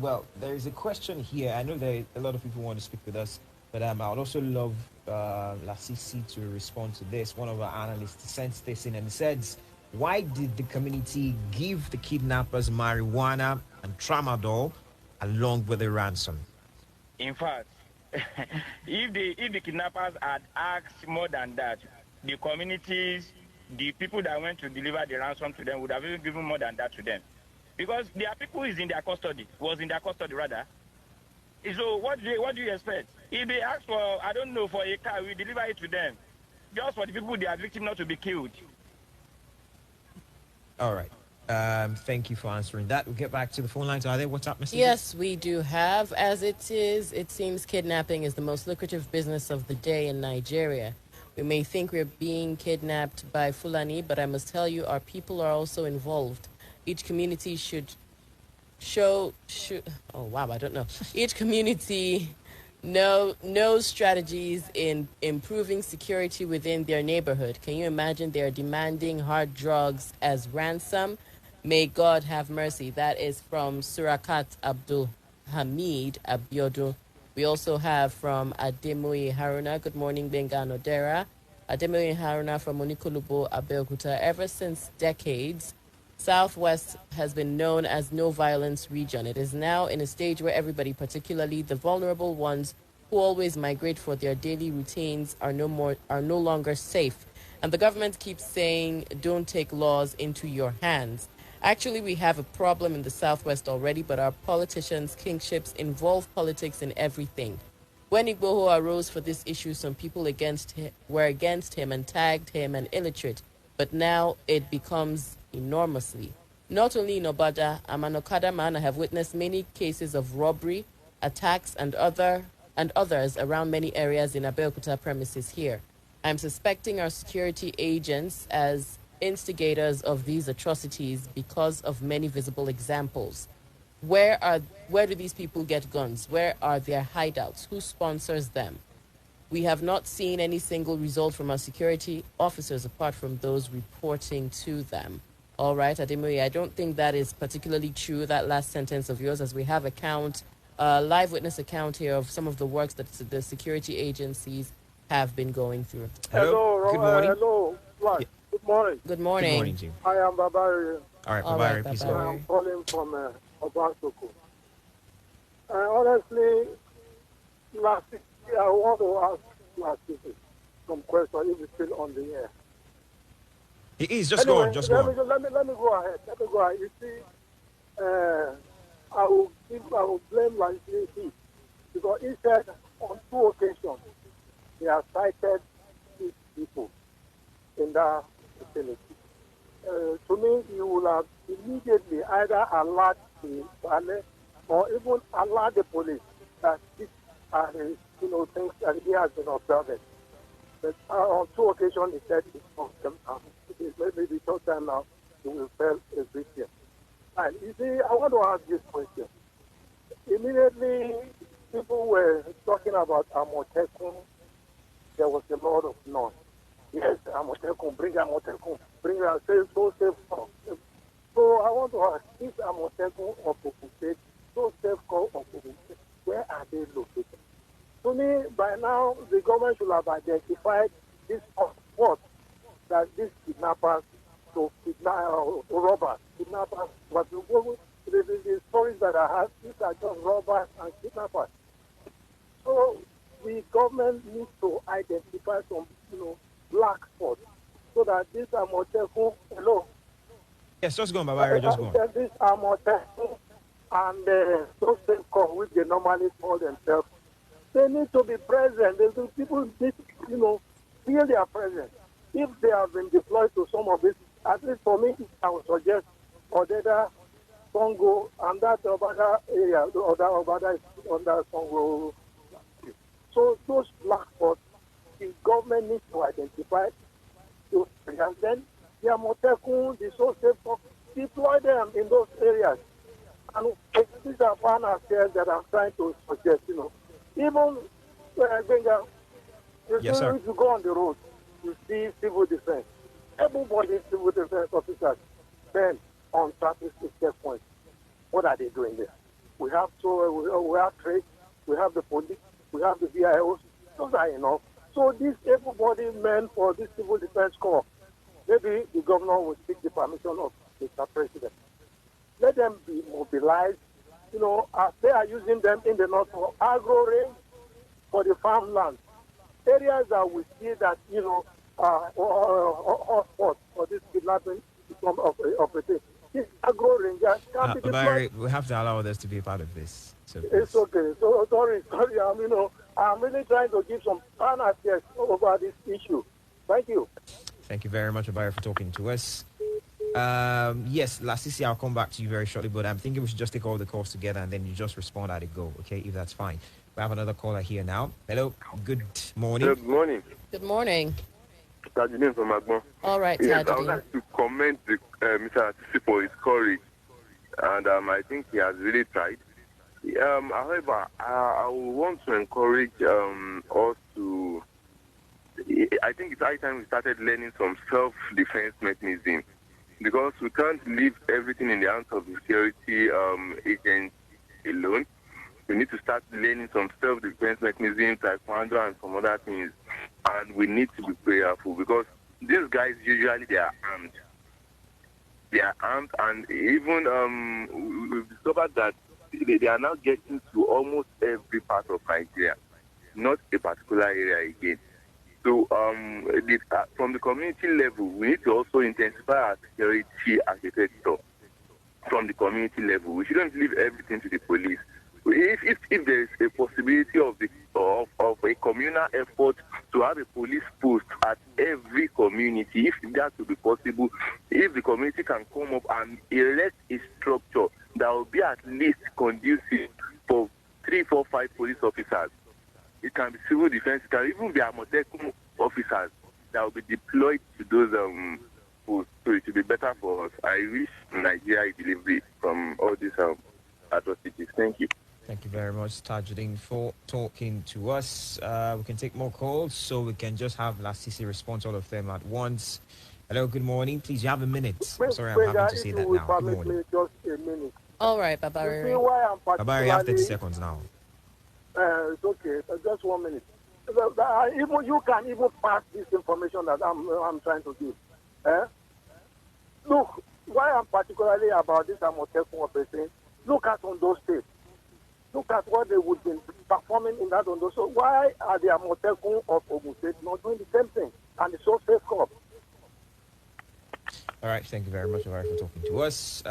Well, there is a question here. I know that a lot of people want to speak with us, but I would also love LASISI to respond to this. One of our analysts sent this in and says, why did the community give the kidnappers marijuana and tramadol along with a ransom? In fact, if the kidnappers had asked more than that, the communities, the people that went to deliver the ransom to them would have even given more than that to them. Because their people was in their custody rather. So what do you expect? If they ask for, I don't know, for a car, we deliver it to them. Just for the people, they are victims not to be killed. All right. Thank you for answering that. We'll get back to the phone lines. Are there WhatsApp messages? Yes, we do have. As it is, it seems kidnapping is the most lucrative business of the day in Nigeria. We may think we're being kidnapped by Fulani, but I must tell you, our people are also involved. Each community should Each community knows strategies in improving security within their neighborhood. Can you imagine they're demanding hard drugs as ransom? May God have mercy. That is from Surakat Abdul Hamid Abiodun. We also have from Ademoye Haruna. Good morning, Benga Odera. Ademoye Haruna from Monikolubo, Abeokuta. Ever since decades, Southwest has been known as no violence region. It is now in a stage where everybody, particularly the vulnerable ones who always migrate for their daily routines, are no longer safe. And the government keeps saying, don't take laws into your hands. Actually, we have a problem in the Southwest already, but our politicians' kingships involve politics in everything. When Igboho arose for this issue, some people were against him and tagged him an illiterate, but now it becomes enormously. Not only in OBADA, I'm an Okada man. I have witnessed many cases of robbery, attacks, and others around many areas in Abeokuta premises here. I'm suspecting our security agents as instigators of these atrocities because of many visible examples. Where do these people get guns? Where are their hideouts? Who sponsors them? We have not seen any single result from our security officers apart from those reporting to them. All right, Ademoye, I don't think that is particularly true, that last sentence of yours, as we have live witness account here of some of the works that the security agencies have been going through. Hello. Good morning. Hello. Right. Good morning. Good morning. Good morning, Jim. I am Babari. All right, All Babari, right, please Babari. go. I'm calling from Obasoko. Honestly, last year, I want to ask some questions if it's still on the air. It is. Just go on. Just go on. Let me go ahead. You see, I will blame LASISI because he said on 2 occasions, they have cited 6 people in that vicinity. To me, you will have immediately either alert the valet or even alert the police that these are the things that he has been observing. But on 2 occasions, he said it's from them. Maybe the 3rd time now, he will fail a victim. And you see, I want to ask this question. Immediately, people were talking about Amotekun. There was a lot of noise. Yes, Amotekun, bring her, say so safe. So I want to ask, this Amotekun of Ogun State, so safe call of Ogun State, where are they located? To me, by now, the government should have identified this spot that these kidnappers, robbers, kidnappers, but the stories that I have, these are just robbers and kidnappers. So the government needs to identify some, black spots so that these Amotekun, Yes, just go on, Babari, just go on. These Amotekun and those same call, which they normally call themselves, they need to be present. People need to, feel their presence. If they have been deployed to some of this, at least for me, I would suggest Odeda, Congo, and that OBADA area, or that OBADA is under Congo. So those black spots, the government needs to identify those areas. Then the Amotekun, the social folks, deploy them in those areas. And these are fun affairs that I'm trying to suggest, Even Benga, Yes, sir. if you go on the road, you see civil defense. Everybody is civil defense officers. Then on traffic checkpoints, what are they doing there? We have trade, we have the police, we have the VIOs. Those are enough. So these everybody meant for this civil defense corps. Maybe the governor will seek the permission of Mr. President. Let them be mobilized. As they are using them in the north for agro range, for the farmland. Areas that we see that, hotspots for this kidnapping operation. These agro rangers can be deployed. We have to allow others to be a part of this. So It's okay. So sorry. I'm really trying to give some analysis over this issue. Thank you. Thank you very much, Babari, for talking to us. Yes, LASISI, I'll come back to you very shortly, but I'm thinking we should just take all the calls together and then you just respond as it go, okay, if that's fine. We have another caller here now. Hello, good morning. Good morning. Good morning. Tajudeen from Agbon. All right, Yes, I would Tajudeen. like to commend Mr. Asisi for his courage, and I think he has really tried. However, I would want to encourage us to. I think it's high time we started learning some self-defense mechanism, because we can't leave everything in the hands of the security agents alone. We need to start learning some self-defense mechanisms, taekwondo and some other things. And we need to be prayerful, because these guys usually they are armed. They are armed, and even we've discovered that they are now getting to almost every part of Nigeria, not a particular area again. So from the community level, we need to also intensify our security architecture from the community level. We shouldn't leave everything to the police. If there is a possibility of a communal effort to have a police post at every community, if that will be possible, if the community can come up and erect a structure that will be at least conducive for 3, 4, 5 police officers. It can be civil defense, it can even be Amotekun officers that will be deployed to those posts. So it will be better for us. I wish Nigeria a delivery from all these atrocities. Thank you. Thank you very much, Tajudeen, for talking to us. We can take more calls, so we can just have LASISI respond to all of them at once. Hello, good morning. Please, you have a minute. Sorry, I'm having to say that now. Good morning. Just a minute. All right, You see Babari. why I'm Babari, you have 30 particularly... seconds now. It's okay. Just 1 minute. Even you can even pass this information that I'm trying to give. Look, why I'm particularly about this Amotekun operation. Look at Ondo State. Look at what they would be performing in that Ondo. So why are the Amotekun of Ogun State not doing the same thing? And it's so safe corp. All right, thank you very much, Babari, for talking to us.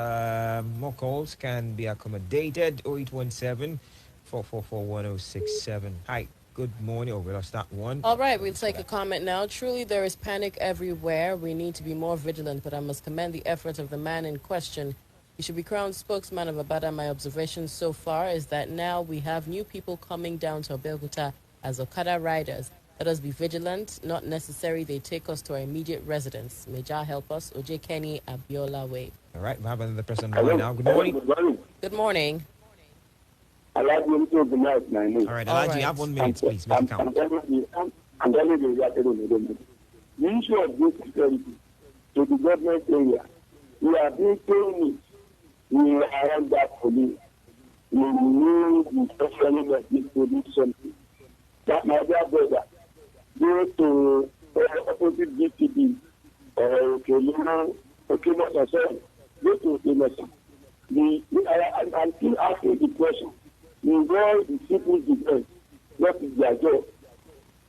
More calls can be accommodated. 0817 444 1067. Hi. good morning. Oh, we'll start one. All right, we'll take a comment now. Truly, there is panic everywhere. We need to be more vigilant, but I must commend the efforts of the man in question. He should be crowned spokesman of Abada. My observation so far is that now we have new people coming down to Abeokuta as Okada riders. Let us be vigilant. Not necessary they take us to our immediate residence. May Jah help us. OJ Kenny, Abiola Way. All right, we have another person on now. Good morning. Good morning. Good morning. I like you to the night, my name. All right, Elijah, you have 1 minute, please. Make it count. I'm telling you, the issue of this security to the government area, we are being told we are under police. We need the structuring of this police something. That my dear brother, go to opposite GTB or Kelino or go to the lesson. I'm still asking the question. Where the people defense, what is their job?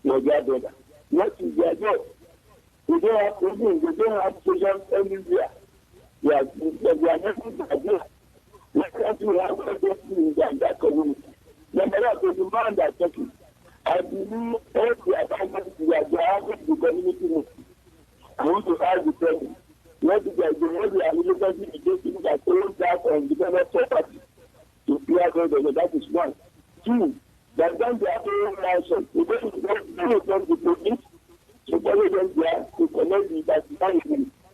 My dear brother, what is their job? They don't have provision, they don't have social anywhere. They are never there. Why can't you have everything in that community? Number one, the man that's talking. I believe every assignment we are having the community. I want to ask the president, what is the what we are related to the people that own that and develop property to clear that is one. Two, that then they have their own license. We don't the police to follow them there to collect the that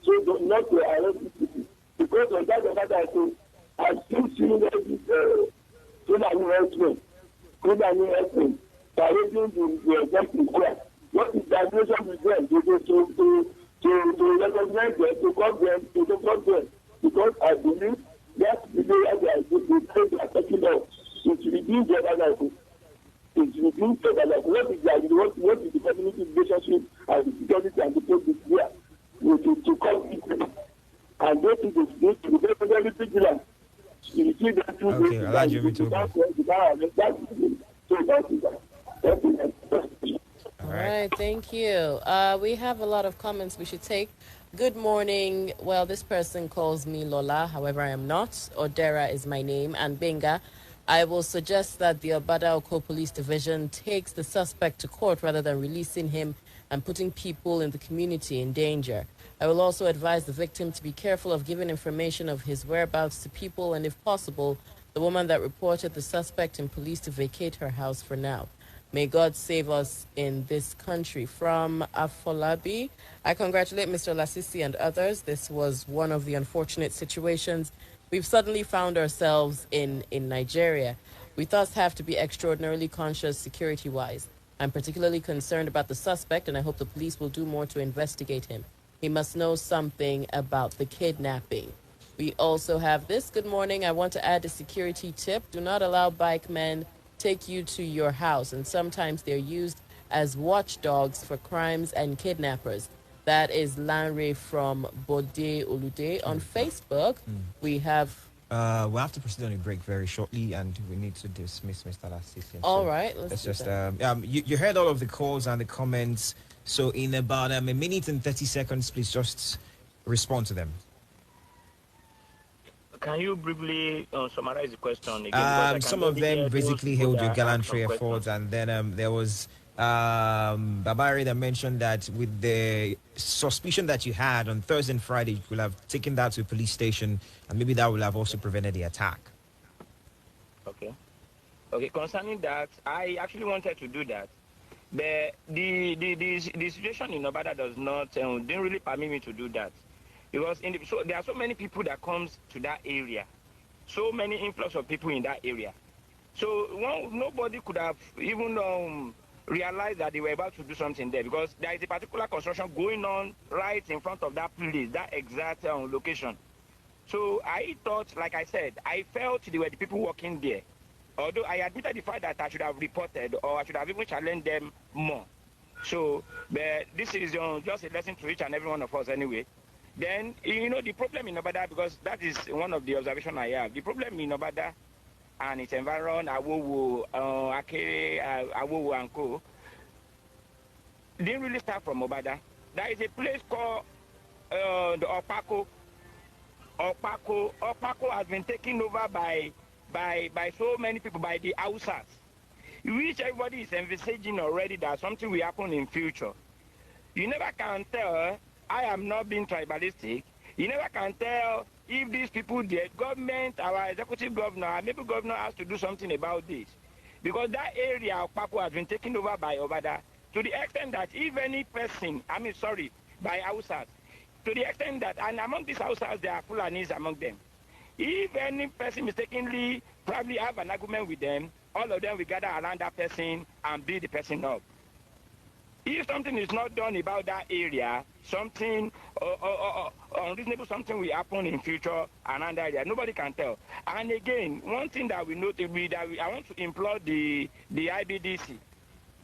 so not to arrest the people. Because on that I've still seen this criminal harassment. Parading the executive there. What is the relation with them? To recognize them, to come them, to support them. Because I believe that the way they are taking out, it reduces the other life. It reduces the other life. What is the community relationship and the security and the police there? To come in. And this is the very vigilant. Okay, Elijah, me too. All right, thank you. We have a lot of comments we should take. Good morning. Well, this person calls me Lola, however, I am not. Odera is my name, and Benga. I will suggest that the Obada Oko Police Division takes the suspect to court rather than releasing him and putting people in the community in danger. I will also advise the victim to be careful of giving information of his whereabouts to people, and if possible, the woman that reported the suspect in police to vacate her house for now. May God save us in this country. From Afolabi, I congratulate Mr. LASISI and others. This was one of the unfortunate situations we've suddenly found ourselves in Nigeria. We thus have to be extraordinarily conscious security-wise. I'm particularly concerned about the suspect, and I hope the police will do more to investigate him. He must know something about the kidnapping. We also have this. Good morning. I want to add a security tip. Do not allow bike men take you to your house, and sometimes they're used as watchdogs for crimes and kidnappers. That is Lanre from Bode Olude. On Facebook, we have... we'll have to proceed on a break very shortly, and we need to dismiss Mr. LASISI. All right. Let's just... you heard all of the calls and the comments. So in about a minute and 30 seconds, please just respond to them. Can you briefly summarize the question again? Some of them basically hailed your gallantry efforts, and then there was Babari that mentioned that with the suspicion that you had on Thursday and Friday, you could have taken that to a police station, and maybe that would have also prevented the attack. Okay. Concerning that, I actually wanted to do that. The situation in Obada does not didn't really permit me to do that, because so there are so many people that comes to that area, so many influx of people in that area. So nobody could have even realized that they were about to do something there, because there is a particular construction going on right in front of that place, that exact location. So I thought, like I said, I felt they were the people working there. Although I admitted the fact that I should have reported, or I should have even challenged them more. So, but this is just a lesson to each and every one of us anyway. Then, the problem in Obada, because that is one of the observations I have. The problem in Obada and its environment, Awowo, Akere, Awowo and Co., didn't really start from Obada. There is a place called the Opako. Opako has been taken over by so many people, by the Hausas. which everybody is envisaging already that something will happen in future. You never can tell. I am not being tribalistic. You never can tell if these people, the government, our executive governor, our maybe governor has to do something about this. Because that area of Papu has been taken over by OBADA to the extent that if any person, by Hausas, to the extent that, and among these Hausas, there are Fulanis among them. If any person mistakenly probably have an argument with them, all of them will gather around that person and beat the person up. If something is not done about that area, something unreasonable something will happen in future around that area. Nobody can tell. And again, one thing that we note I want to implore the IBDC,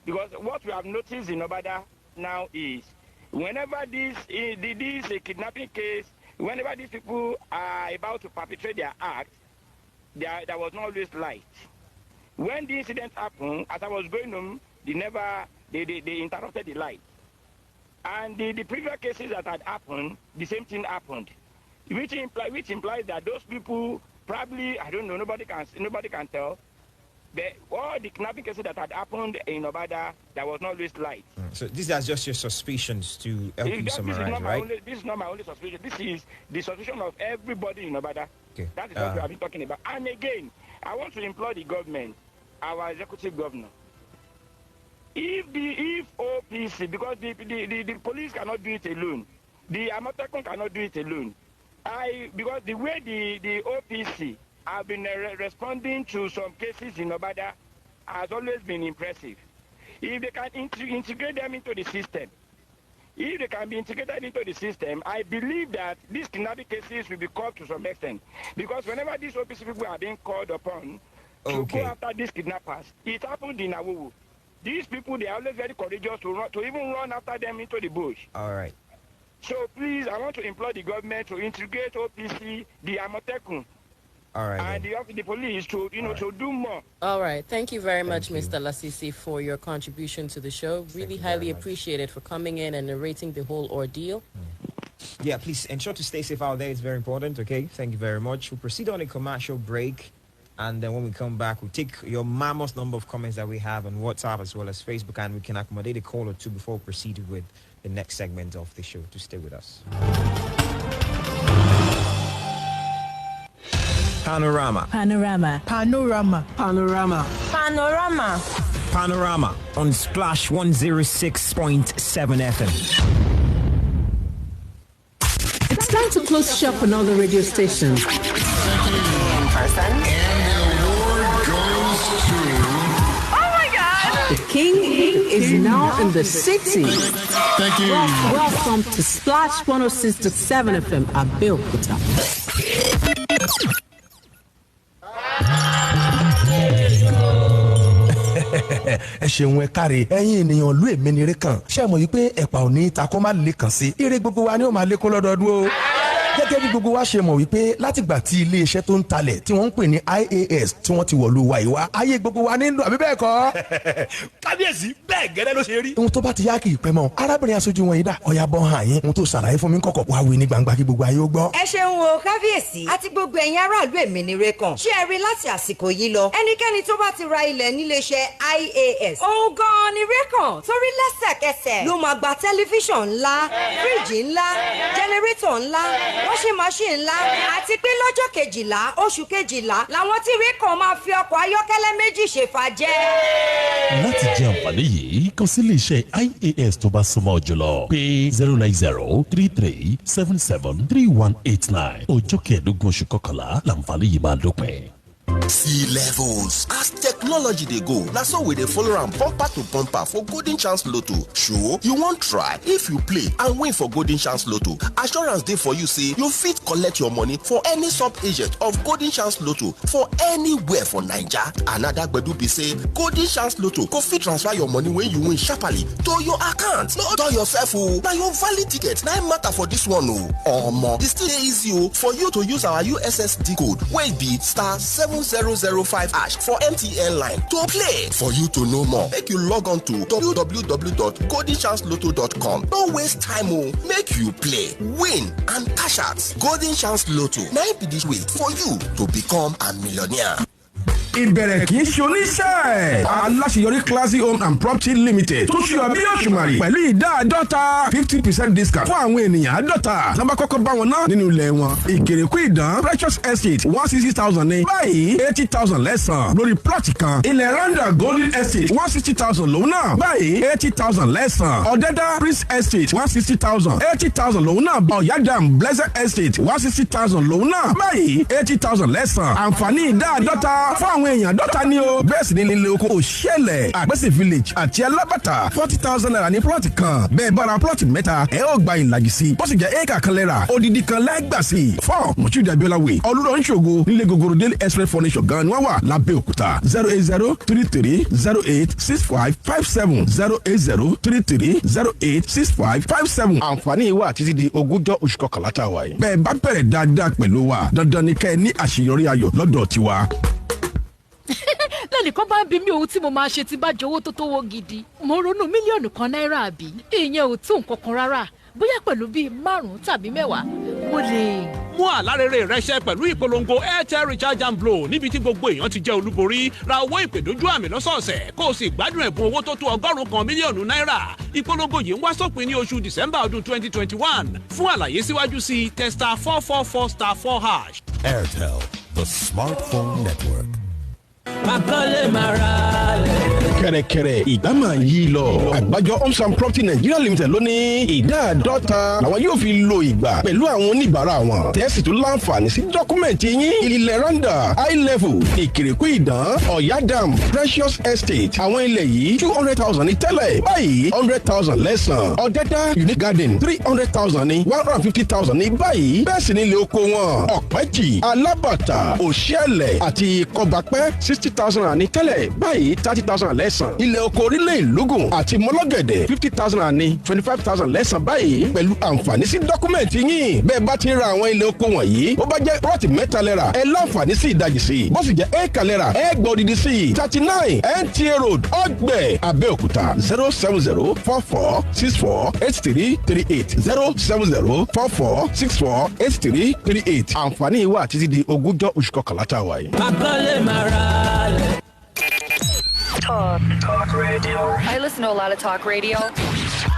because what we have noticed in OBADA now is whenever this kidnapping case, whenever these people are about to perpetrate their act, there was not always light. When the incident happened, as I was going home, they interrupted the light. And the previous cases that had happened, the same thing happened, which implies that those people probably, I don't know, nobody can tell. All the kidnapping cases that had happened in OBADA, there was not always light. So these are just your suspicions to help you summarize, right? This is not my only suspicion. This is the suspicion of everybody in OBADA. Okay. That is what we have been talking about. And again, I want to implore the government, our executive governor, if OPC, because the police cannot do it alone, the Amotekun cannot do it alone. Because the way the OPC have been responding to some cases in OBADA has always been impressive. If they can integrate them into the system, if they can be integrated into the system, I believe that these kidnapping cases will be caught to some extent. Because whenever these OPC people are being called upon to go after these kidnappers, it happened in Awowo. These people, they are always very courageous to even run after them into the bush. All right. So please, I want to implore the government to integrate OPC, the Amotekun, all right, and the police to to do more. All right. Thank you very much, Mr. Lasisi, for your contribution to the show. Really highly appreciated for coming in and narrating the whole ordeal. Yeah, please ensure to stay safe out there. It's very important. Okay. Thank you very much. We'll proceed on a commercial break. And then when we come back, we'll take your mammoth number of comments that we have on WhatsApp as well as Facebook, and we can accommodate a call or two before we proceed with the next segment of the show. To stay with us. Panorama. Panorama. Panorama. Panorama. Panorama. Panorama on Splash 106.7 FM. It's time to close shop on all the radio stations. The king is now in the city. Thank you. Welcome to Splash 106.7 FM, Abeokuta. Ẹ ṣeun ẹ káre ẹ̀yin ènìyàn lú èmi nire kan ṣé mọ̀ yìí pé ẹ̀pà ò ní ta kó má lè kàn sí ire gbogbo wa ni ó máa lékún lọ́dọọdún o. Gẹ́gẹ́ bí gbogbo wa ṣe mọ̀ wípé látìgbà tí ilé-iṣẹ́ tó ń talẹ̀ tí wọ́n ń pè ní IAS tí wọ́n ti wọ̀lú wa ìwá ayé gbogbo wa nínú àbí bẹ́ẹ̀ kọ́. Kábíyèsí bẹ́ẹ̀ gẹ́lẹ́ ló ṣe rí. Ohun tó bá ti yá kì í pẹ́ mọ́ arábìnrin aṣojú wọn yìí dà ọ̀yà bọ́ hàn yín ohun tó ṣàlàyé fún mi kọ̀kọ̀ wá wí ní gbangba kí gbogbo ayé ó gbọ́. Ẹ ṣeun o kábíyèsí àti gbogbo ẹ̀yin aráàlú èmìnire kan ṣé ẹ rí láti àsìkò yìí lọ ẹnikẹ́ni tó bá ti ra ilẹ̀ níléeṣẹ́ IAS òun gan-an ni rékàn torí lẹ́sẹ̀kẹsẹ̀ ló máa gba tẹlifíṣàn ńlá fíríjì ńlá jẹnẹrétọ̀ ńlá washing machine ńlá àti pé lọ́jọ́ kejìlá oṣù kejìlá làwọn tí rékàn máa fi ọkọ̀ ayọ́kẹ́lẹ́ méjì ṣèfàjẹ́. Láti jẹ àǹfààní yìí kàn sí iléeṣẹ́ IAS tó bá súnmọ́ jùlọ pé 09033773189 ọjọ́ kẹẹ̀ẹ́dógún oṣù kọkànlá làǹfààní yìí máa dópin. Sea levels as technology dey go na so we dey follow am bumper to bumper for golden chance lotto. Sure you wan try if you play and win for golden chance lotto, assurance dey for you say you fit collect your money for any sub-agent of golden chance lotto for anywhere for Naija. Another gbedu be say golden chance lotto go fit transfer your money when you win sharparly to your account. No tell yourself o na your valid ticket na matter for this one o. Omo e still dey easy o for you to use our USSD code wey be *7005# for MTN line to play. For you to know more, make you log on to www.goldenchanceloto.com. Don't waste time o, make you play, win and cash out. Golden Chance Lotto, na be the way for you to become a millionaire. ìbẹ̀rẹ̀ kì í ṣe oníṣẹ́ aláṣeyọrí classy home and property limited tó ṣe ọbí òṣùmàrì pẹ̀lú ìdá 50% discount fún àwọn ènìyàn 50 sábà kọ́kọ́ bá wọn ná nínú ilẹ̀ wọn ìkèrèkú ìdán precious estate 160,000 ní báyìí 80,000 lẹ́sàn lórí plot kan ilẹ̀ randa golden estate 160,000 lòun náà báyìí 80,000 lẹ́sàn ọ̀dẹ́dá prince estate 160,000 80,000 lòun náà ọ̀yádàm blessed estate 160,000 lòun náà báyìí 80,000 lẹ́sàn àǹfààní ìdá 50 fún àwọn èèyàn 50 ní o bẹ́ẹ̀ sì ní nílé oko òṣèlè àgbẹ̀sẹ̀ village àti alábàtà 40,000 naira ní plot kan bẹ́ẹ̀ bára plot mẹ́ta ẹ ó gba ìlàjì sí bó sì jẹ́ éèkà kan lẹ́ra odidi kan lẹ́gbà sí fún mọ̀ṣúdì abiola way olúrọ̀ nṣògo nílé gogoro daily express furniture gan ni wọ́n wà lábẹ́òkúta 08033086557 08033086557 àǹfààní wà títí di ogúnjọ́ oṣù kọkànlá tá a wà yìí bẹ́ẹ̀ bá bẹ̀rẹ̀ dáadáa pẹ̀lú wa dandan ni kẹ́ ẹ ní àṣeyọrí ayọ̀ lọ́dọ̀ tiwa. lẹ́nìkan bá ń bi mí ohun tí mo máa ṣe tí bá jẹ owó tó tówó gidi mo ronú mílíọ̀nù kan náírà àbí ìyẹn ò tó nǹkan kan rárá bóyá pẹ̀lú bíi 5 tàbí 10 mo lè. mú àlárèrè rẹ ṣẹ pẹ̀lú ìpolongo airtel recharge and blow níbi tí gbogbo èèyàn ti jẹ́ olúborí ra owó ìpèdójú àmì lọ́sọ̀ọ̀sẹ̀ kó o sì gbádùn ẹ̀bùn owó tó tó 100 mílíọ̀nù náírà ìpolongo yìí ń wá sópin ní oṣù december ọdún 2021 fún àlàyé síwájú sí testa 444*4#. Airtel, the smartphone network. kẹ̀rẹ̀kẹ̀rẹ̀ ìgbà máa yí lọ àgbájọ homes and property nigeria limited ló ní ìdá 50 làwọn yóò fi lo ìgbà pẹ̀lú àwọn oníbàárà wọn tẹ́sí tó láǹfààní sí dọ́kúmẹ̀ntì yín ilẹ̀ randa high level ìkèrèkú ìdán ọ̀yádàm precious estate àwọn ilẹ̀ yìí 200,000 ní tẹ́lẹ̀ báyìí 100,000 lẹ́sàn ọ̀dẹ́dá unique garden 300,000 ní 150,000 ní báyìí bẹ́ẹ̀ sì ní ilé oko wọn ọ̀pẹ́jì alábàtà òṣèlè àti kọbapẹ́ 60,000 ní tẹ́lẹ̀ báyìí 30,000 lẹ́sàn ilẹ̀ oko orílẹ̀ ìlúgùn àti mọ́lọ́gẹ̀dẹ̀ 50,000 ní 25,000 lẹ́sàn báyìí pẹ̀lú àǹfààní sí dọ́kúmẹ̀ntì yín bẹ́ẹ̀ bá ti ra àwọn ilẹ̀ oko wọ̀nyí bó bá jẹ́ plọ́ọ̀tì mẹ́ta lẹ́ra ẹ láǹfààní sí ìdajì sí bó sì jẹ́ éèkà lẹ́ra ẹ gbọ́ odidi sí 39 NTA road ọgbẹ̀ Abeokuta 07044648338 07044648338 àǹfààní wà títí di ogúnjọ́ oṣù kọkànlá tá a wà yìí. Talk radio. I listen to a lot of talk radio.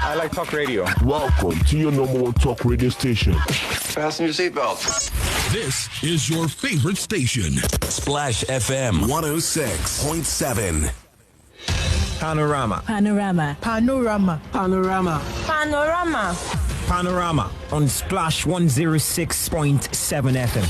I like talk radio. Welcome to your #1 talk radio station. Fasten your seatbelts. This is your favorite station. Splash FM 106.7. Panorama. Panorama. Panorama. Panorama. Panorama. Panorama on Splash 106.7 FM.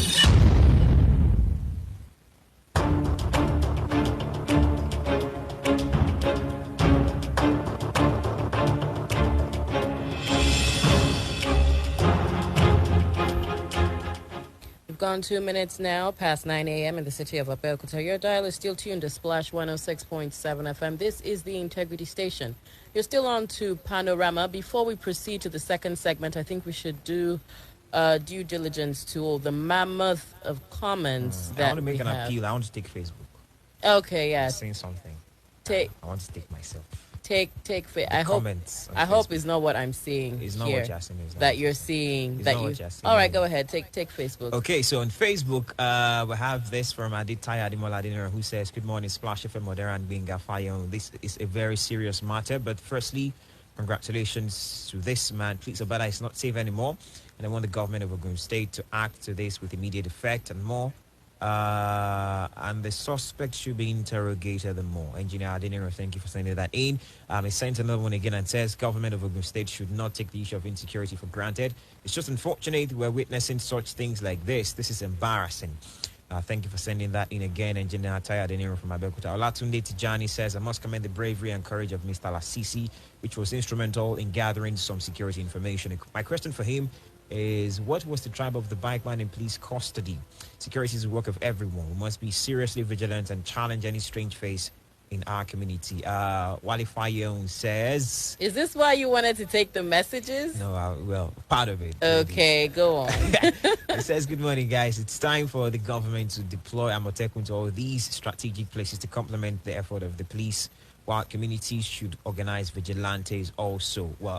Gone 2 minutes now, past 9 a.m. in the city of Abeokuta. Your dial is still tuned to Splash 106.7 FM. This is the Integrity Station. You're still on to Panorama. Before we proceed to the second segment, I think we should do due diligence to all the mammoth of comments that I want to make an have. appeal. I want to take Facebook. Okay, yes. I'm saying something. I want to take myself. I hope it's not what I'm seeing. It's not here what you're saying. that you're seeing. It's That not you. what you're saying. All right, go ahead. Take Facebook. Okay, so on Facebook, we have this from Aditaya Adimoladiner who says, "Good morning, Splash FM Modern and Binga Fayon. This is a very serious matter, but firstly, congratulations to this man. Please, OBADA is not safe anymore, and I want the government of Ogun State to act to this with immediate effect and more. And the suspect should be interrogated more." Engineer Adinero, thank you for sending that in. He sent another one again and says, "Government of Ogun State should not take the issue of insecurity for granted. It's just unfortunate we're witnessing such things like this. This is embarrassing." Thank you for sending that in again. Engineer Ataya Deniro from Abeokuta. Olatunde Tijani says, "I must commend the bravery and courage of Mr. LASISI, which was instrumental in gathering some security information." My question for him is, what was the tribe of the bike man in police custody? Security is the work of everyone. We must be seriously vigilant and challenge any strange face in our community. Wale Fayon says... Is this why you wanted to take the messages? No, well, part of it. Okay, go on. It says, "Good morning, guys. It's time for the government to deploy Amotekun to all these strategic places to complement the effort of the police while communities should organize vigilantes also. Well,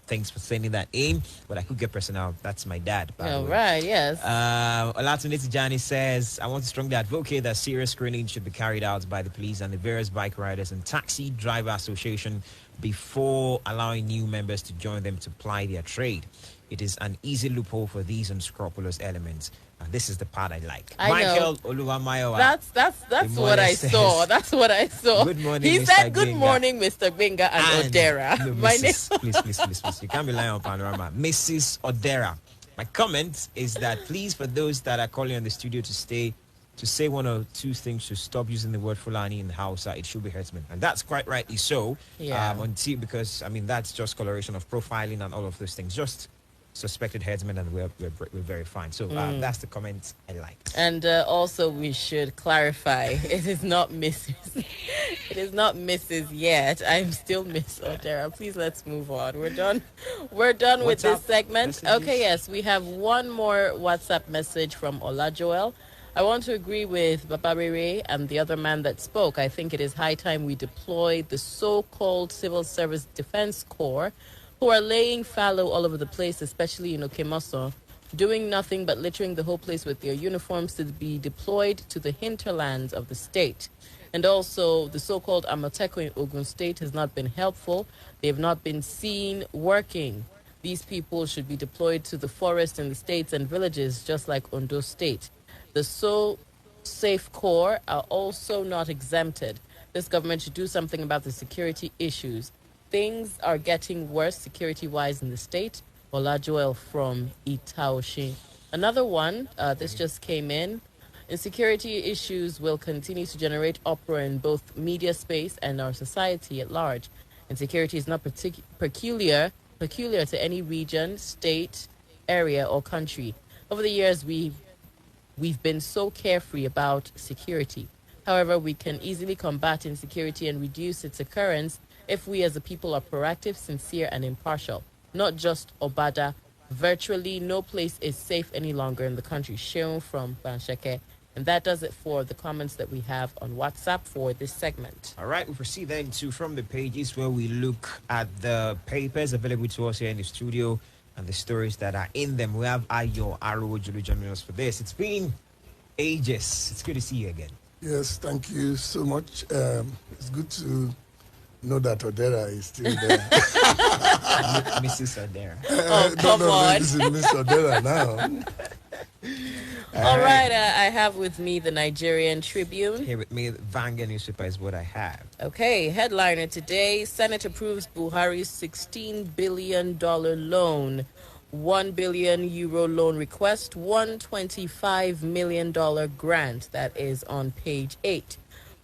thanks for sending that in, but I could get personal. That's my dad. All right, yes. Olatunde Tijani says, I want to strongly advocate that serious screening should be carried out by the police and the various bike riders and taxi driver association before allowing new members to join them to ply their trade. It is an easy loophole for these unscrupulous elements. This is the part I like. Michael Oluwamayowa. That's what I saw. That's what I saw. Good morning, he Mr. said, "Good Gbenga. morning, Mr. Gbenga and Odera." No, My Mrs. name. Please. You can't rely on Panorama. Mrs. Odera. My comment is that please, for those that are calling on the studio to say one or two things to stop using the word Fulani in the house, it should be herdsmen. And that's quite rightly so. Yeah. Because, that's just coloration of profiling and all of those things. Just suspected herdsmen, and we're very fine. So that's the comment I liked. And also, we should clarify: it is not Mrs. It is not Mrs. yet. I'm still Miss Odera. Please, let's move on. We're done. We're done with this segment. Messages? Okay, yes, we have one more WhatsApp message from Olajoel. I want to agree with Babarere and the other man that spoke. I think it is high time we deploy the so-called Civil Service Defense Corps, who are laying fallow all over the place, especially in Okemoso, doing nothing but littering the whole place with their uniforms, to be deployed to the hinterlands of the state. And also, the so-called Amotekun in Ogun State has not been helpful. They have not been seen working. These people should be deployed to the forest in the states and villages, just like Ondo State. The So-Safe Corps are also not exempted. This government should do something about the security issues. Things are getting worse security-wise in the state. Olajuel from Itaoshi. Another one, this just came in. Insecurity issues will continue to generate uproar in both media space and our society at large. Insecurity is not peculiar to any region, state, area, or country. Over the years, we've been so carefree about security. However, we can easily combat insecurity and reduce its occurrence if we as a people are proactive, sincere, and impartial. Not just OBADA. Virtually no place is safe any longer in the country. Sheon from Bansheke. And that does it for the comments that we have on WhatsApp for this segment. All right, we proceed then to From the Pages, where we look at the papers available to us here in the studio and the stories that are in them. We have Ayo Arojulu joining us for this. It's been ages. It's good to see you again. Yes, thank you so much. It's good to know that Odera is still there. Mrs. Odera. Oh, come on. This is Miss Odera now. All right, I have with me the Nigerian Tribune. Here with me, Vanguard newspaper is what I have. Okay, headliner today: Senate approves Buhari's $16 billion loan. €1 billion loan request, $125 million grant. That is on page 8.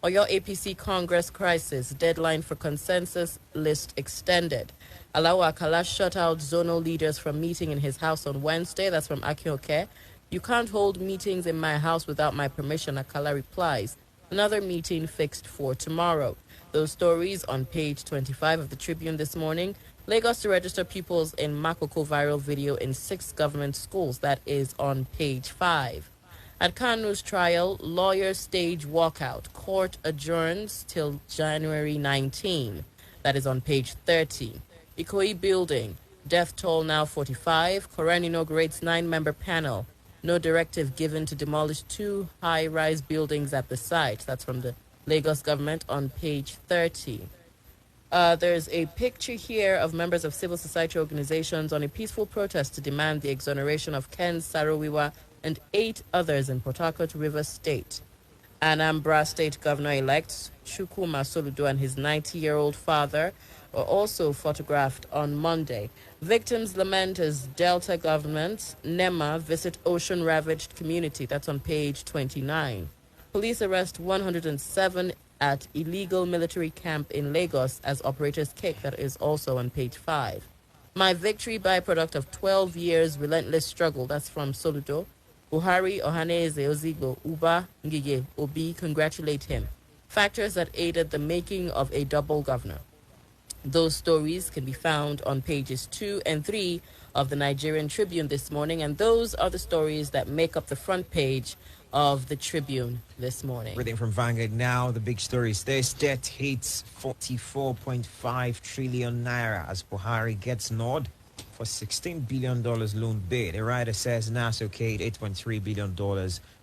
Oyo APC Congress crisis, deadline for consensus list extended. Alawa Akala shut out zonal leaders from meeting in his house on Wednesday. That's from Akioke. You can't hold meetings in my house without my permission, Akala replies. Another meeting fixed for tomorrow. Those stories on page 25 of the Tribune this morning. Lagos to register pupils in Makoko viral video in 6 government schools. That is on page 5. At Kanu's trial, lawyers stage walkout. Court adjourns till January 19. That is on page 30. Ikoyi building. Death toll now 45. Koren inaugurates 9-member panel. No directive given to demolish 2 high-rise buildings at the site. That's from the Lagos government on page 30. There's a picture here of members of civil society organizations on a peaceful protest to demand the exoneration of Ken Saro-Wiwa and 8 others in Port Harcourt, Rivers State. Anambra State Governor-elect Chukwuma Soludo and his 90-year-old father were also photographed on Monday. Victims lament as Delta government, NEMA, visit ocean-ravaged community. That's on page 29. Police arrest 107 at illegal military camp in Lagos as operators kick. That is also on page 5. My victory, byproduct of 12 years relentless struggle. That's from Soludo. Buhari, Ohaneze, Ozigbo, Uba, Ngige, Obi congratulate him. Factors that aided the making of a double governor. Those stories can be found on pages 2 and 3 of the Nigerian Tribune this morning, and those are the stories that make up the front page of the Tribune this morning. Reading from Vanguard now, the big story is this: debt hits 44.5 trillion naira as Buhari gets nod for $16 billion loan bid. A writer says NASA okayed $8.3 billion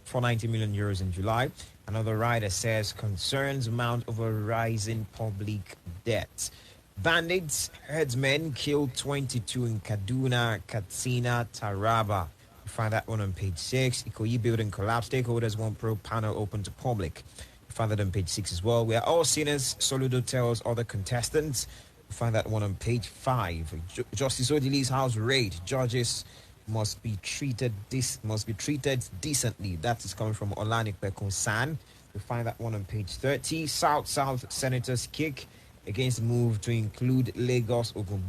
for 90 million euros in July. Another writer says concerns mount over rising public debt. Bandits, herdsmen killed 22 in Kaduna, Katsina, Taraba. You find that one on page 6. Ikoyi building collapse. Stakeholders want probe panel open to public. You find that on page 6 as well. We are all sinners, Soludo tells other contestants. You find that one on page 5. Justice Odili's house raid. Judges must be treated decently. That is coming from Olanikpe San. You find that one on page 30. South senators kick against move to include Lagos Ogun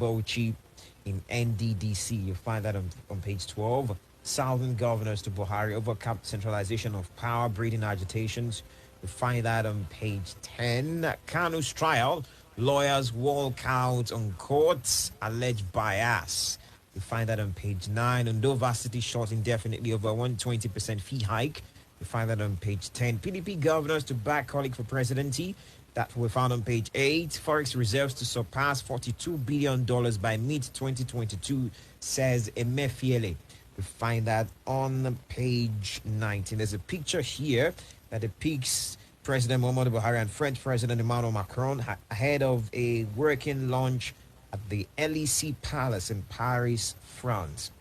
in NDDC. You find that on page 12. Southern governors to Buhari over centralization of power, breeding agitations. You find that on page 10. Kanu's trial. Lawyers walk out on courts, alleged bias. You find that on page 9. Ondo Varsity short indefinitely over 120% fee hike. You find that on page 10. PDP governors to back colleague for presidency. That we found on page 8. Forex reserves to surpass $42 billion by mid-2022, says Emefiele. We find that on page 19. There's a picture here that depicts President Muhammadu Buhari and French President Emmanuel Macron ahead of a working lunch at the LASISI Palace in Paris, France,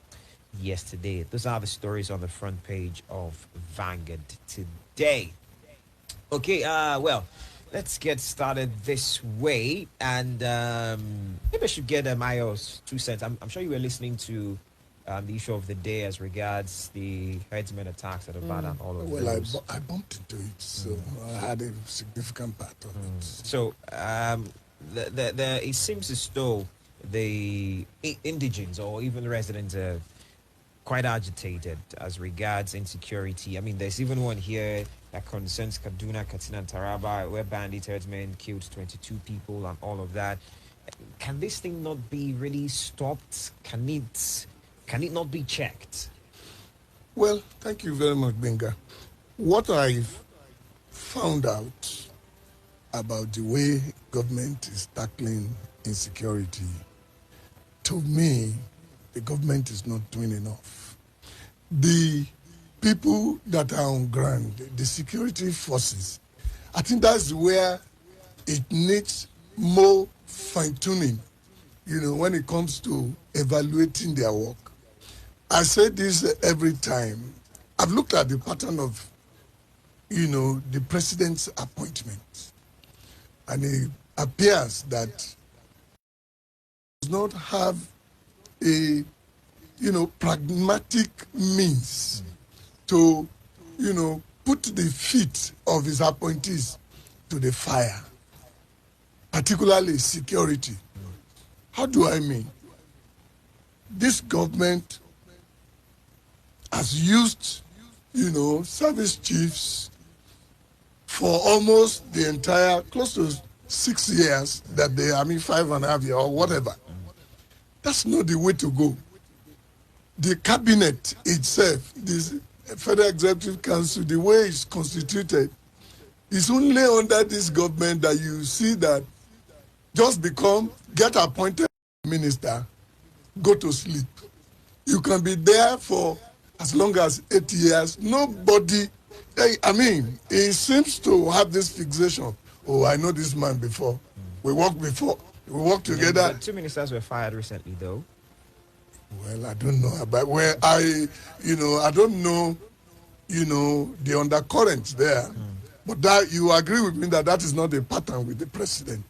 yesterday. Those are the stories on the front page of Vanguard today. Okay, well, let's get started this way, and maybe I should get Mayo's 2 cents. I'm sure you were listening to the issue of the day as regards the herdsmen attacks at OBADA and all of those. Well, I bumped into it, so I had a significant part of it. So, it seems as though the indigents or even residents are quite agitated as regards insecurity. I mean, there's even one here that concerns Kaduna, Katsina, and Taraba, where bandit herdsmen killed 22 people and all of that. Can this thing not be really stopped? Can it not be checked? Well, thank you very much, Benga. What I've found out about the way government is tackling insecurity, to me, the government is not doing enough. The people that are on ground, the security forces, I think that's where it needs more fine-tuning, when it comes to evaluating their work. I say this every time. I've looked at the pattern of, the president's appointments, and it appears that does not have a, pragmatic means to, put the feet of his appointees to the fire, particularly security. How do I mean? This government has used, service chiefs for almost the entire, close to 6 years that they, 5.5 years or whatever. That's not the way to go. The cabinet itself, this Federal Executive Council, the way it's constituted, is only under this government that you see that just get appointed minister, go to sleep. You can be there for as long as 8 years. Nobody, he seems to have this fixation. Oh, I know this man before. We worked together. Yeah, 2 ministers were fired recently, though. Well, I don't know about where I don't know, the undercurrents there. But that you agree with me that is not a pattern with the president.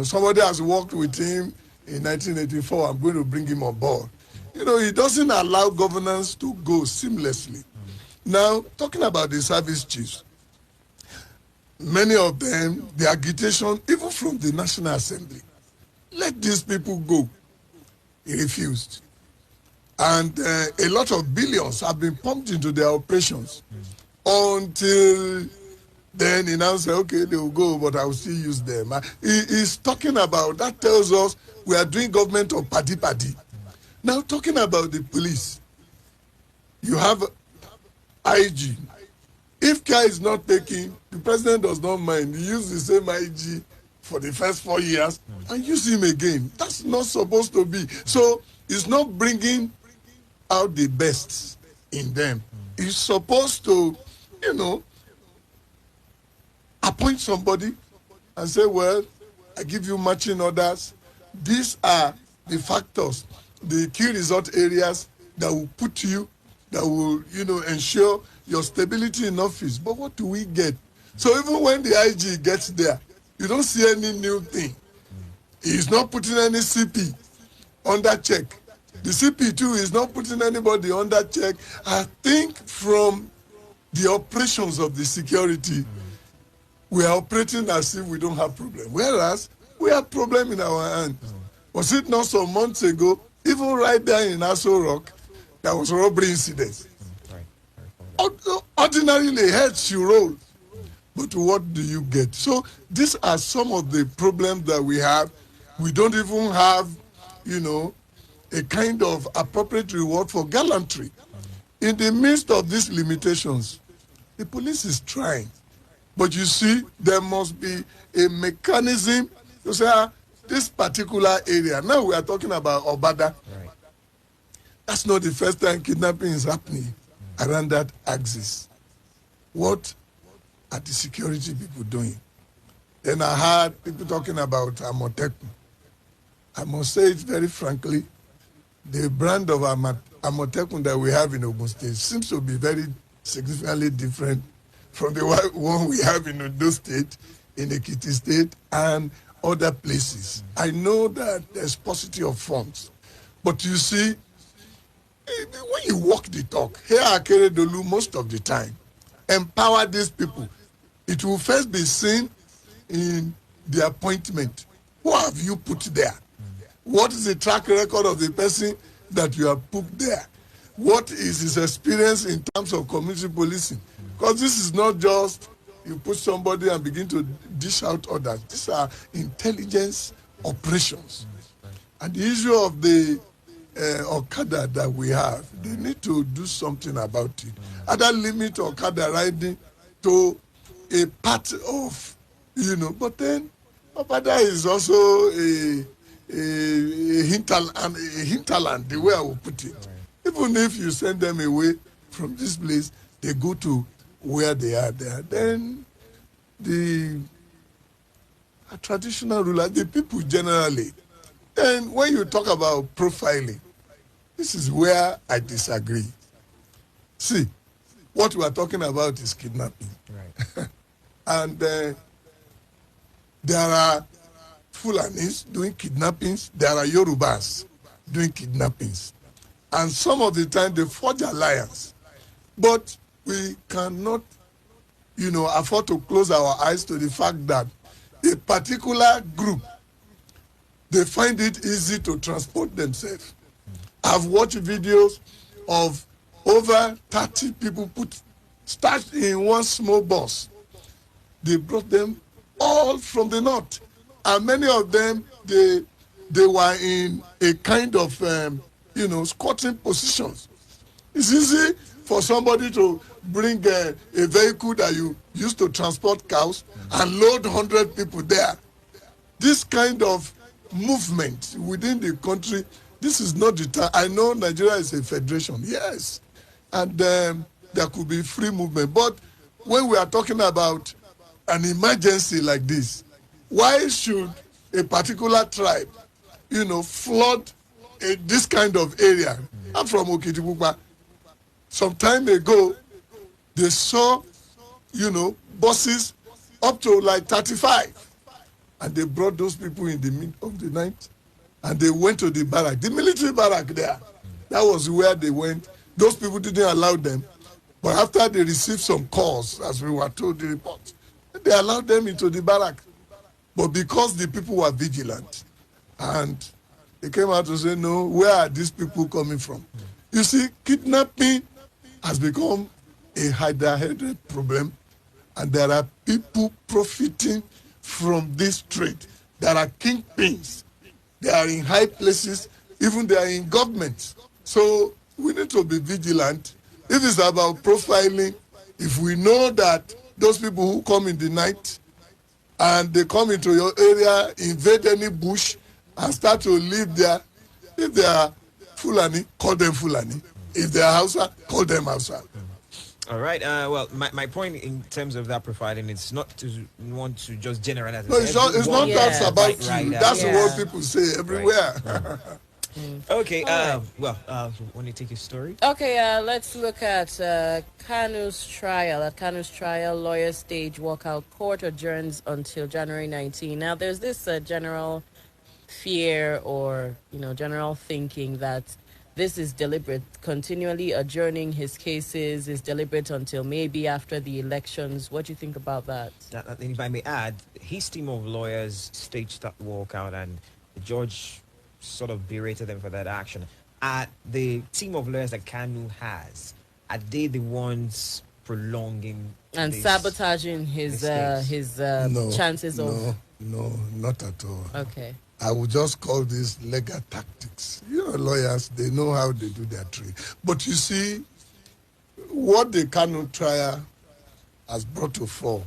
Somebody has worked with him in 1984. I'm going to bring him on board. He doesn't allow governance to go seamlessly. Now, talking about the service chiefs, many of them, the agitation, even from the National Assembly, let these people go. He refused. And a lot of billions have been pumped into their operations until then he now said, okay, they will go, but I will still use them. He's talking about, that tells us we are doing government of party. Now, talking about the police, you have IG, If care is not taken, the president does not mind. He used the same IG for the first 4 years and use him again. That's not supposed to be. So it's not bringing out the best in them. It's supposed to, appoint somebody and say, well, I give you matching orders. These are the factors, the key result areas that will put you, that will, ensure your stability in office. But what do we get? So even when the IG gets there, you don't see any new thing. He's not putting any CP under check. The CP too is not putting anybody under check. I think from the operations of the security, we are operating as if we don't have problem. Whereas we have problem in our hands. Was it not some months ago, even right there in Aso Rock, there was a robbery incident. Ordinarily, heads should roll. But what do you get? So these are some of the problems that we have. We don't even have, a kind of appropriate reward for gallantry. In the midst of these limitations, the police is trying. But you see, there must be a mechanism to say, this particular area. Now we are talking about OBADA. Right. That's not the first time kidnapping is happening around that axis. What are the security people doing? Then I heard people talking about Amotekun. I must say it very frankly, the brand of Amotekun that we have in Ogun State seems to be very significantly different from the one we have in Ondo State, in Ekiti State, and other places. I know that there's paucity of funds, but you see, when you walk the talk, here Akeredolu most of the time, empower these people. It will first be seen in the appointment. Who have you put there? What is the track record of the person that you have put there? What is his experience in terms of community policing? Because this is not just you put somebody and begin to dish out orders. These are intelligence operations. And the issue of the Okada that we have, they need to do something about it. Either limit Okada riding to a part of, but then Okada is also a hinterland, the way I will put it. Even if you send them away from this place, they go to where they are there. Then the traditional rulers, the people generally. Then when you talk about profiling, this is where I disagree. See, what we are talking about is kidnapping. Right. And there are Fulanis doing kidnappings. There are Yorubas doing kidnappings. And some of the time they forge alliance. But we cannot, afford to close our eyes to the fact that a particular group, they find it easy to transport themselves. I've watched videos of over 30 people started in one small bus. They brought them all from the north. And many of them, they were in a kind of, squatting positions. It's easy for somebody to bring a vehicle that you used to transport cows and load 100 people there. This kind of movement within the country, this is not the time. I know Nigeria is a federation, yes, and there could be free movement. But when we are talking about an emergency like this, why should a particular tribe, flood this kind of area? I'm from Okitipupa. Some time ago, they saw, buses up to like 35. And they brought those people in the middle of the night. And they went to the barrack, the military barrack there. That was where they went. Those people didn't allow them. But after they received some calls, as we were told the report, they allowed them into the barrack. But because the people were vigilant, and they came out to say, no, where are these people coming from? You see, kidnapping has become a hide-headed problem, and there are people profiting from this trade. There are kingpins. They are in high places, even they are in government. So we need to be vigilant. If it's about profiling, If we know that those people who come in the night and they come into your area, invade any bush and start to live there, if they are Fulani, call them Fulani. If they are Hausa, call them Hausa. All right. Well, my point in terms of that profiling is not to want to just generalize. No, it's not that's about you. That's what people say everywhere. Okay. Well, want to take a story? Okay. Let's look at Kanu's trial. At Kanu's trial, lawyer stage walkout. Court adjourns until January 19. Now, there's this general fear or general thinking that this is deliberate. Continually adjourning his cases is deliberate until maybe after the elections. What do you think about that? If I may add, his team of lawyers staged that walkout, and the judge sort of berated them for that action. The team of lawyers that Kanu has, are they the ones prolonging and sabotaging his chances of? No, not at all. Okay. I would just call this legal tactics. Lawyers, they know how they do their trade. But you see, what the Kanu trial has brought to fore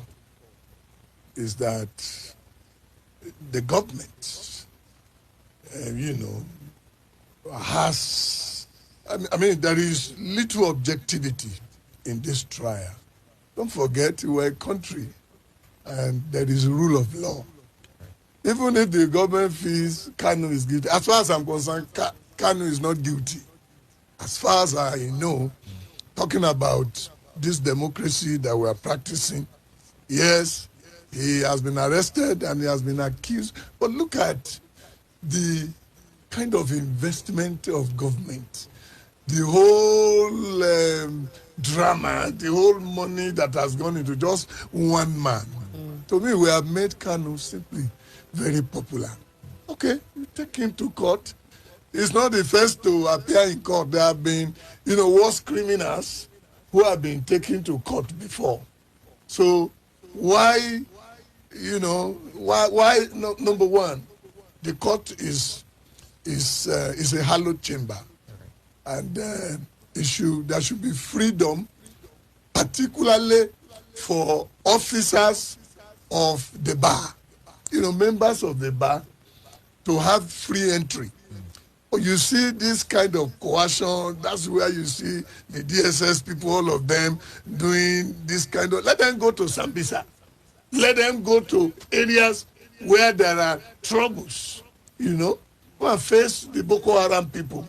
is that the government, has, there is little objectivity in this trial. Don't forget, we're a country and there is rule of law. Even if the government feels Kanu is guilty, as far as I'm concerned, Kanu is not guilty. As far as I know, talking about this democracy that we're practicing, yes, he has been arrested and he has been accused. But look at the kind of investment of government, the whole drama, the whole money that has gone into just one man. To me, we have made Kanu simply very popular. Okay, you take him to court. He's not the first to appear in court. There have been, worse criminals who have been taken to court before. So why, number one, the court is a hallowed chamber, and there should be freedom, particularly for officers of the bar. Members of the bar to have free entry. You see this kind of coercion, that's where you see the DSS people, all of them doing this kind of, let them go to Sambisa. Let them go to areas where there are troubles, go and face the Boko Haram people.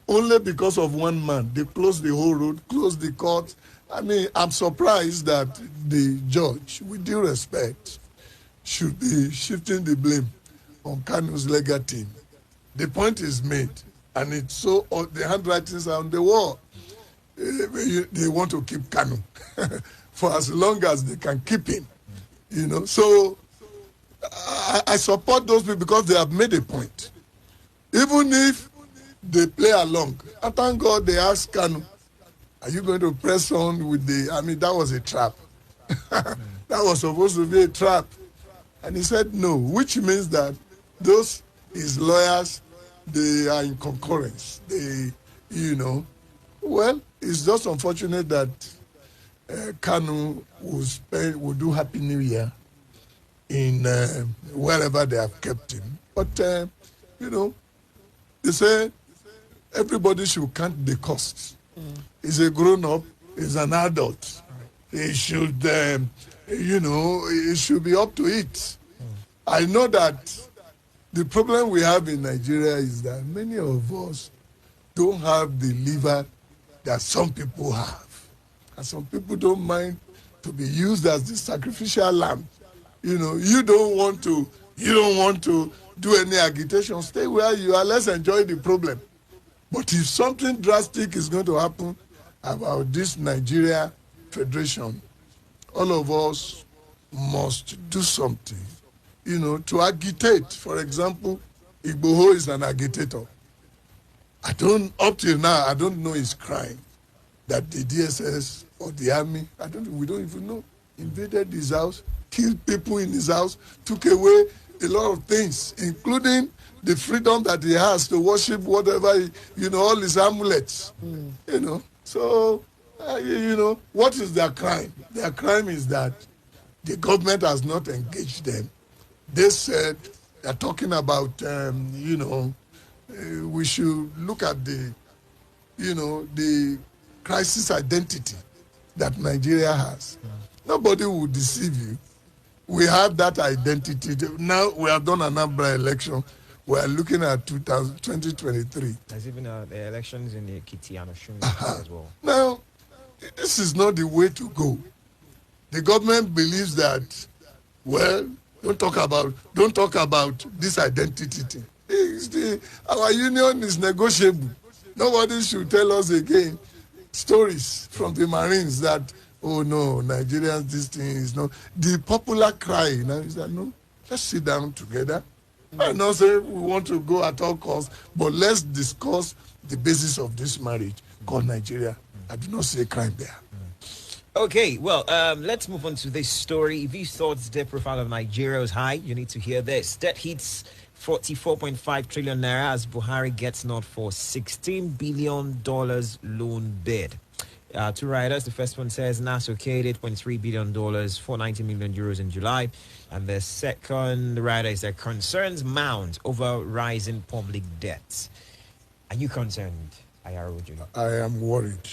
Only because of one man, they closed the whole road, closed the court. I'm surprised that the judge, with due respect, should be shifting the blame on Kanu's legal team. The point is made, and it's so the handwritings are on the wall. They want to keep Kanu for as long as they can keep him. So I support those people because they have made a point. Even if they play along, I thank God they asked Kanu, are you going to press on with that was a trap. That was supposed to be a trap. And he said no, which means that those his lawyers, they are in concurrence. Well, it's just unfortunate that Kanu will do Happy New Year in wherever they have kept him. But, they say everybody should count the costs. He's a grown-up, he's an adult. He should, it should be up to it. I know that the problem we have in Nigeria is that many of us don't have the liver that some people have. And some people don't mind to be used as the sacrificial lamb. You don't want to do any agitation. Stay where you are. Let's enjoy the problem. But if something drastic is going to happen about this Nigeria Federation, all of us must do something, to agitate. For example, Igboho is an agitator. Up till now, I don't know his crime. That the DSS or the army, we don't even know, invaded his house, killed people in his house, took away a lot of things, including the freedom that he has to worship whatever, all his amulets, So What is their crime? Their crime is that the government has not engaged them. They said they're talking about, we should look at the crisis identity that Nigeria has. Nobody will deceive you. We have that identity. Now we have done an Anambra election. We are looking at 2023. There's even the elections in the Ekiti and Osun as well. Now, this is not the way to go. The government believes that, well, don't talk about this identity thing. Our union is negotiable. Nobody should tell us again stories from the Marines that, oh no, Nigerians, this thing is not. The popular cry now is that, no, let's sit down together. I'm not saying we want to go at all costs, but let's discuss the basis of this marriage called Nigeria. I do not see crime there. Okay, well, let's move on to this story. If you thought the debt profile of Nigeria was high, you need to hear this. Debt hits 44.5 trillion naira as Buhari gets nod for $16 billion loan bid. Two riders. The first one says NAS okayed $8.3 billion, 490 million euros in July. And the second rider is that concerns mount over rising public debts. Are you concerned, Ayaroju? I am worried.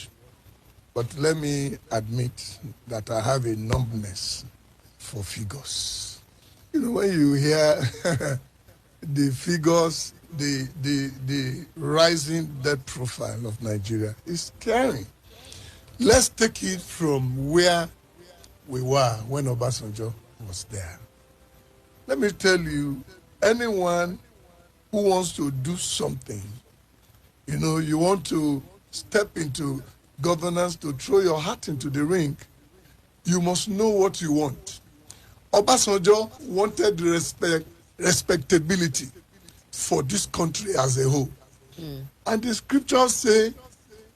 But let me admit that I have a numbness for figures. When you hear the figures, the rising debt profile of Nigeria is scary. Let's take it from where we were when Obasanjo was there. Let me tell you, anyone who wants to do something, you want to step into governance, to throw your hat into the ring, you must know what you want. Obasanjo wanted respectability for this country as a whole. And the scriptures say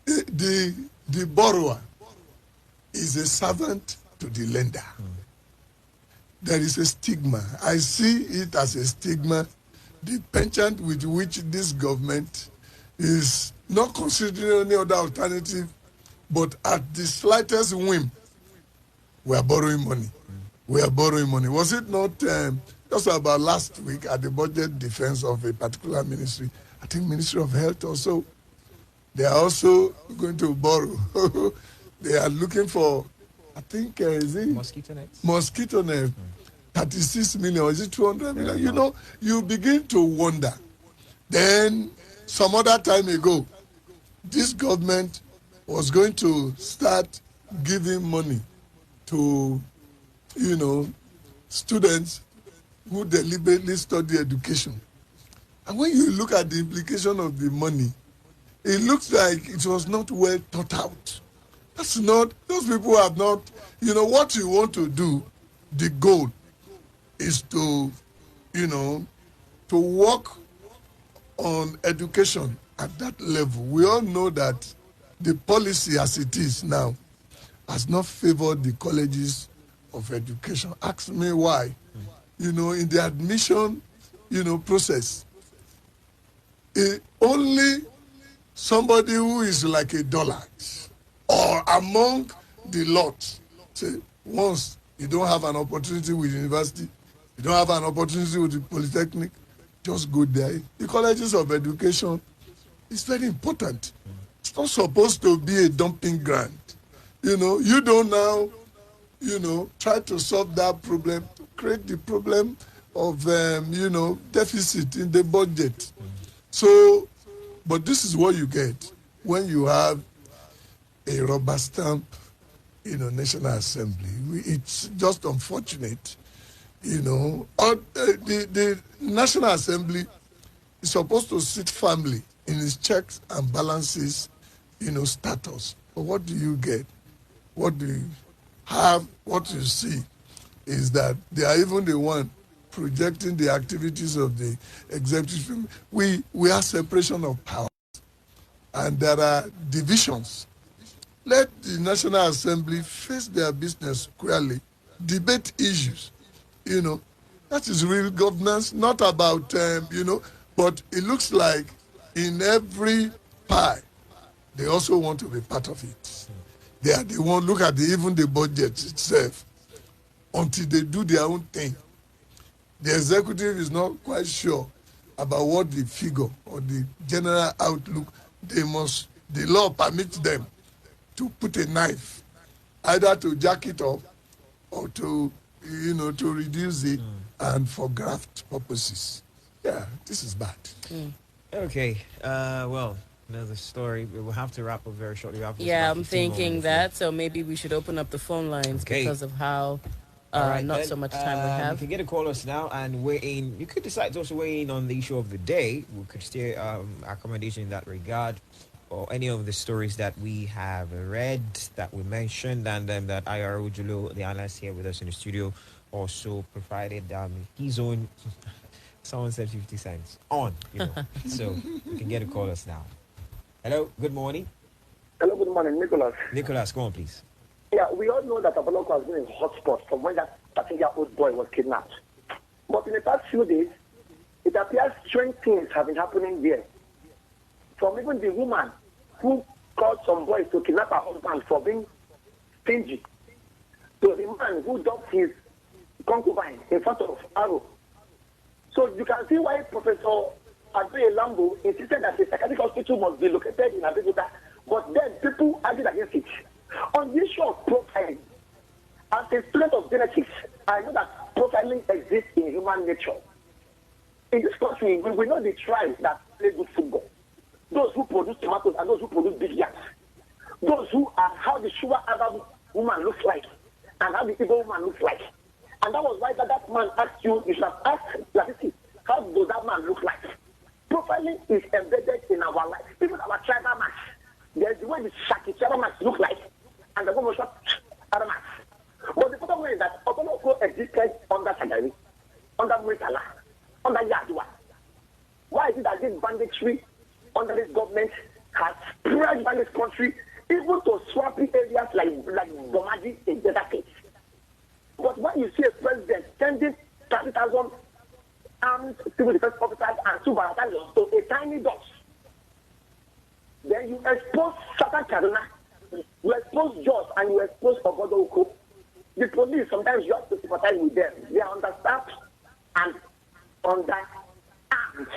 the borrower is a servant to the lender. There is a stigma. I see it as a stigma, the penchant with which this government is not considering any other alternative, but at the slightest whim, we are borrowing money. We are borrowing money. Was it not just about last week at the budget defense of a particular ministry, I think Ministry of Health also, they are also going to borrow. They are looking for, I think, is it? Mosquito nets. Mosquito net. 36 million, is it 200 million? You begin to wonder. Then, some other time ago, this government was going to start giving money to, students who deliberately study education. And when you look at the implication of the money, it looks like it was not well thought out. That's not, those people have not, what you want to do, the goal is to, to work on education at that level. We all know that the policy as it is now has not favored the colleges of education. Ask me why. In the admission, process, only somebody who is like a dollar or among the lot, say, once you don't have an opportunity with university, you don't have an opportunity with the polytechnic, just go there. The colleges of education is very important. It's not supposed to be a dumping ground. You don't now, try to solve that problem, to create the problem of, deficit in the budget. So, but this is what you get when you have a rubber stamp, National Assembly. It's just unfortunate, the National Assembly is supposed to sit firmly in its checks and balances, status. But what do you get? What do you have? What you see is that they are even the one projecting the activities of the executive. We have separation of powers, and there are divisions. Let the National Assembly face their business squarely, debate issues. That is real governance, not about, but it looks like in every pie, they also want to be part of it. They are the one, look at even the budget itself. Until they do their own thing, the executive is not quite sure about what the figure or the general outlook. The law permits them to put a knife, either to jack it up or to reduce it and for graft purposes. Yeah, this is bad. Okay, well, another story. We will have to wrap up very shortly. Yeah, I'm thinking that, so maybe we should open up the phone lines because of how not so much time we have. You can get a call us now and weigh in. You could decide to also weigh in on the issue of the day. We could steer accommodation in that regard, or any of the stories that we have read, that we mentioned, and that IRO Julo, the analyst here with us in the studio, also provided his own. Someone said 50 cents on, so you can get a call us now. Hello, good morning. Hello, good morning, Nicholas. Nicholas, go on, please. Yeah, we all know that Abeokuta has been a hotspot from when that 13-year-old boy was kidnapped. But in the past few days, it appears strange things have been happening there. From even the woman who called some boys to kidnap her husband for being stingy, to the man who dumped his concubine in front of Arrow. So you can see why Professor Abeokuta insisted that the psychiatric hospital must be located in Abeokuta, but then people argued against it. On the issue of profiling, as a student of genetics, I know that profiling exists in human nature. In this country, we know the tribes that play good football. Those who produce tomatoes and those who produce big yams. Those who are how the sugar Arab woman looks like and how the Igbo woman looks like. And that was why that man asked you should have asked LASISI, how does that man look like? Profiling is embedded in our life. Even our tribal match. There's the way the Shaki tribal match look like, and the woman shot other match. But the problem is that Ogun existed under Shagari, under Muritala, under Yadua. Why is it that this banditry under this government has spread by this country, even to swampy areas like Bomaji in Delta State? But when you see a president sending 30,000 armed civil defense officers and 2 battalions to a tiny dot, then you expose Satan Kaduna, you expose Jos, and you expose Obodo. The police, sometimes you have to sympathize with them. They are understaffed and underarmed.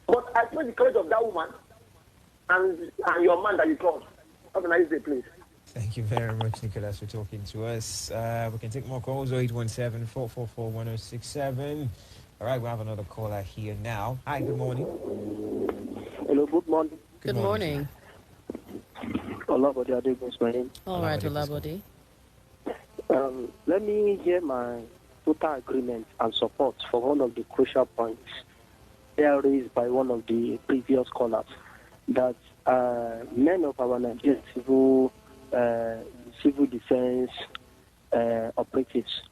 But I pray the courage of that woman and your man that you called. Have a nice day, please. Thank you very much, Nicholas, for talking to us. We can take more calls, 0817-444-1067. All right, we have another caller here now. Hi, good morning. Hello, good morning. Good morning. Olabode Adegun's my name. All right, Olabode. Let me hear my total agreement and support for one of the crucial points there raised by one of the previous callers, that many of our Nigerian civil defense operatives